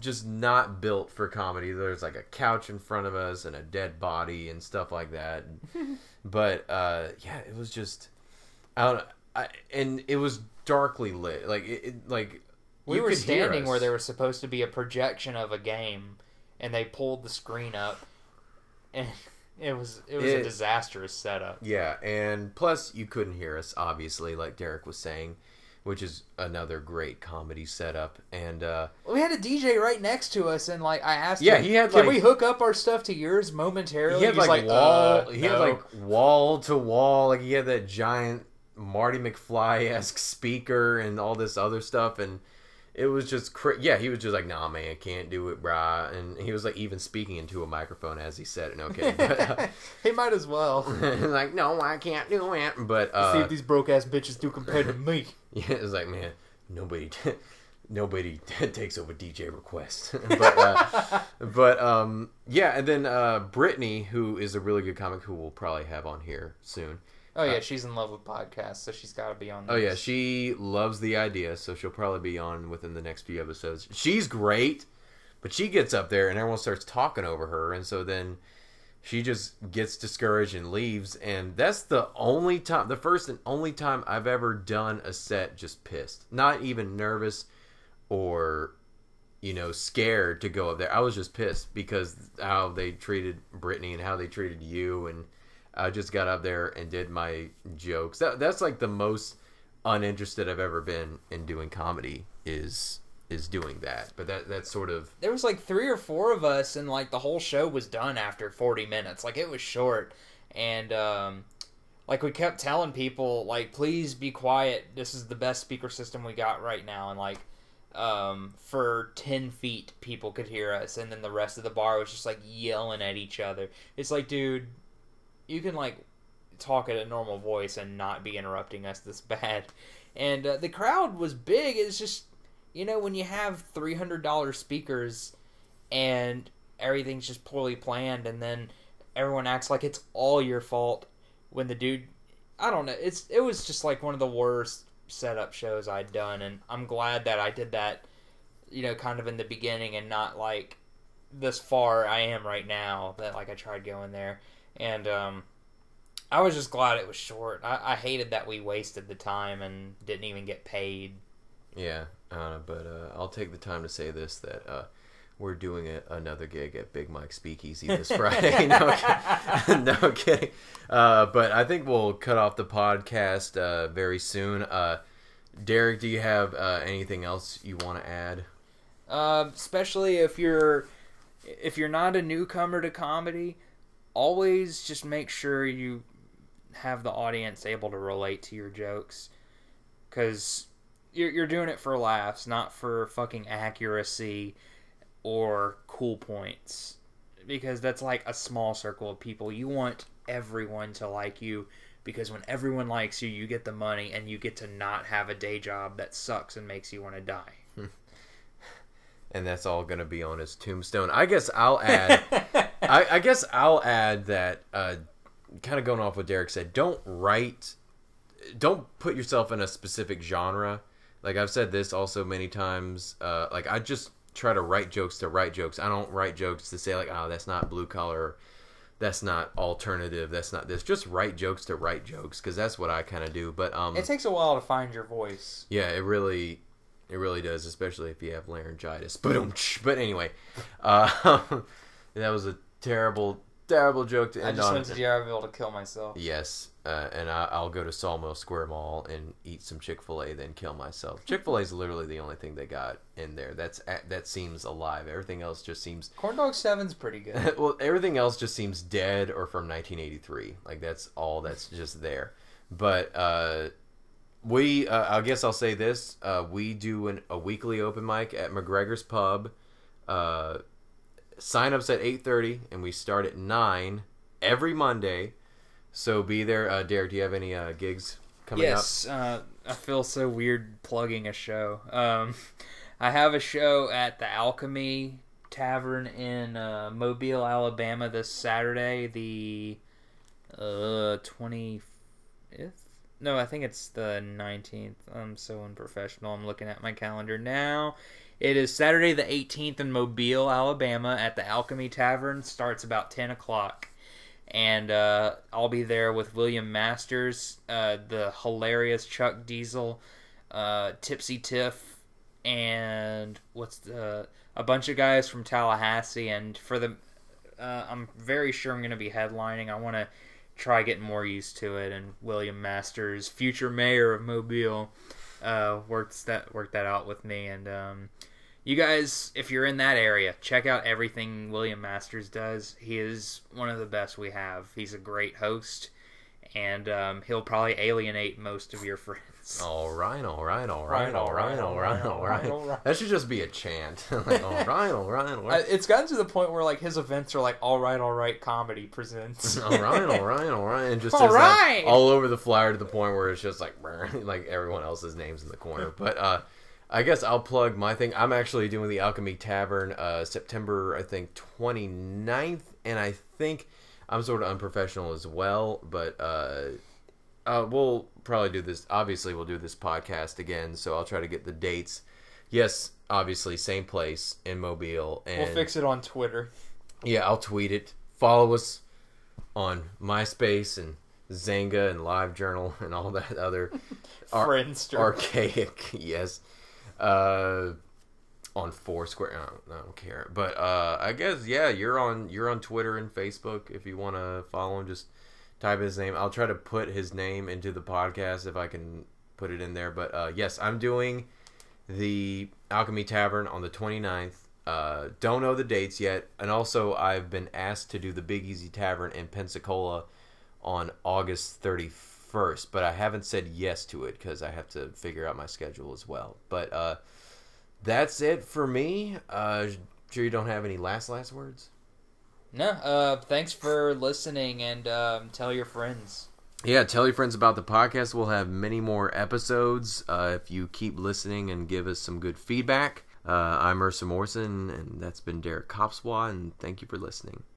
just not built for comedy. There's like a couch in front of us and a dead body and stuff like that. But yeah, it was just. And it was darkly lit. Like we were standing where there was supposed to be a projection of a game, and they pulled the screen up, and it was a disastrous setup. Yeah, and plus you couldn't hear us, obviously, like Derek was saying, which is another great comedy setup. And we had a DJ right next to us, and like I asked him, he had can we hook up our stuff to yours momentarily? He had like wall, he had like wall to wall, like he had that giant Marty McFly-esque speaker and all this other stuff, and it was just he was just like, nah man, can't do it, brah. And he was like even speaking into a microphone as he said it. Okay, but, he might as well. Like, no, I can't do it. But see if these broke ass bitches do compared to me. Yeah, it's like, man, nobody takes over DJ requests. But yeah, and then Brittany, who is a really good comic who we'll probably have on here soon. Oh yeah, she's in love with podcasts, so she's got to be on this. Oh yeah, she loves the idea, so she'll probably be on within the next few episodes. She's great, but she gets up there and everyone starts talking over her, and so then she just gets discouraged and leaves. And that's the first and only time I've ever done a set just pissed. Not even nervous or, scared to go up there. I was just pissed because how they treated Brittany and how they treated you, and I just got up there and did my jokes. That's like the most uninterested I've ever been in doing comedy is doing that. But that's sort of... There was like 3 or 4 of us, and like the whole show was done after 40 minutes. Like it was short. And like we kept telling people, like, please be quiet. This is the best speaker system we got right now. And like, for 10 feet, people could hear us. And then the rest of the bar was just like yelling at each other. It's like, dude, you can like talk at a normal voice and not be interrupting us this bad. And the crowd was big. It's just, you know, when you have $300 speakers and everything's just poorly planned, and then everyone acts like it's all your fault when the dude, I don't know, it was just like one of the worst setup shows I'd done, and I'm glad that I did that, you know, kind of in the beginning and not like this far I am right now, that like I tried going there. And I was just glad it was short. I hated that we wasted the time and didn't even get paid. Yeah, but I'll take the time to say this, that we're doing another gig at Big Mike Speakeasy this Friday. No kidding. But I think we'll cut off the podcast very soon. Derek, do you have anything else you want to add? Especially if you're not a newcomer to comedy, always just make sure you have the audience able to relate to your jokes, because you're doing it for laughs, not for fucking accuracy or cool points, because that's like a small circle of people. You want everyone to like you, because when everyone likes you, you get the money and you get to not have a day job that sucks and makes you want to die. And that's all going to be on his tombstone. I guess I'll add I guess I'll add that kind of going off what Derek said, don't put yourself in a specific genre. Like I've said this also many times, like I just try to write jokes to write jokes. I don't write jokes to say like, oh, that's not blue collar, that's not alternative, that's not this. Just write jokes to write jokes, because that's what I kind of do. But it takes a while to find your voice. Yeah, it really does, especially if you have laryngitis. But anyway, that was a terrible joke to end on. I just went to Yarraville to kill myself. Yes, and I'll go to Sawmill Square Mall and eat some Chick-fil-A, then kill myself. Chick-fil-A is literally the only thing they got in there that seems alive. Everything else just seems... Corn Dog 7's pretty good. Well, everything else just seems dead or from 1983. Like, that's all that's just there. But I guess I'll say this. We do a weekly open mic at McGregor's Pub. Sign-up's at 8:30, and we start at 9 every Monday. So be there. Derek, do you have any gigs coming up? Yes. I feel so weird plugging a show. I have a show at the Alchemy Tavern in Mobile, Alabama this Saturday, the 25th? No, I think it's the 19th. I'm so unprofessional. I'm looking at my calendar now. It is Saturday the 18th in Mobile, Alabama at the Alchemy Tavern. Starts about 10 o'clock. And I'll be there with William Masters, the hilarious Chuck Diesel, Tipsy Tiff, and a bunch of guys from Tallahassee. And for I'm very sure I'm going to be headlining. I want to try getting more used to it. And William Masters, future mayor of Mobile, worked that out with me. And you guys, if you're in that area, check out everything William Masters does. He is one of the best we have. He's a great host, and he'll probably alienate most of your friends. All right. That should just be a chant. Like, all right. It's gotten to the point where like his events are like, all right, comedy presents. all right, and just says that all over the flyer to the point where it's just like everyone else's names in the corner. But I guess I'll plug my thing. I'm actually doing the Alchemy Tavern September, I think, 29th, and I think I'm sort of unprofessional as well, but we'll probably do this. Obviously, we'll do this podcast again, so I'll try to get the dates. Yes, obviously, same place in Mobile. And we'll fix it on Twitter. Yeah, I'll tweet it. Follow us on MySpace and Zanga and LiveJournal and all that other archaic, yes. On Foursquare, I don't care. But I guess you're on Twitter and Facebook. If you want to follow him, just type his name. I'll try to put his name into the podcast if I can put it in there. But yes, I'm doing the Alchemy Tavern on the 29th. Don't know the dates yet, and also I've been asked to do the Big Easy Tavern in Pensacola on August 31st, but I haven't said yes to it because I have to figure out my schedule as well. But that's it for me. Sure you don't have any last words? No. Thanks for listening, and tell your friends. Yeah, tell your friends about the podcast. We'll have many more episodes if you keep listening and give us some good feedback. I'm Mercer Morrison, and that's been Derek Kopszywa, and thank you for listening.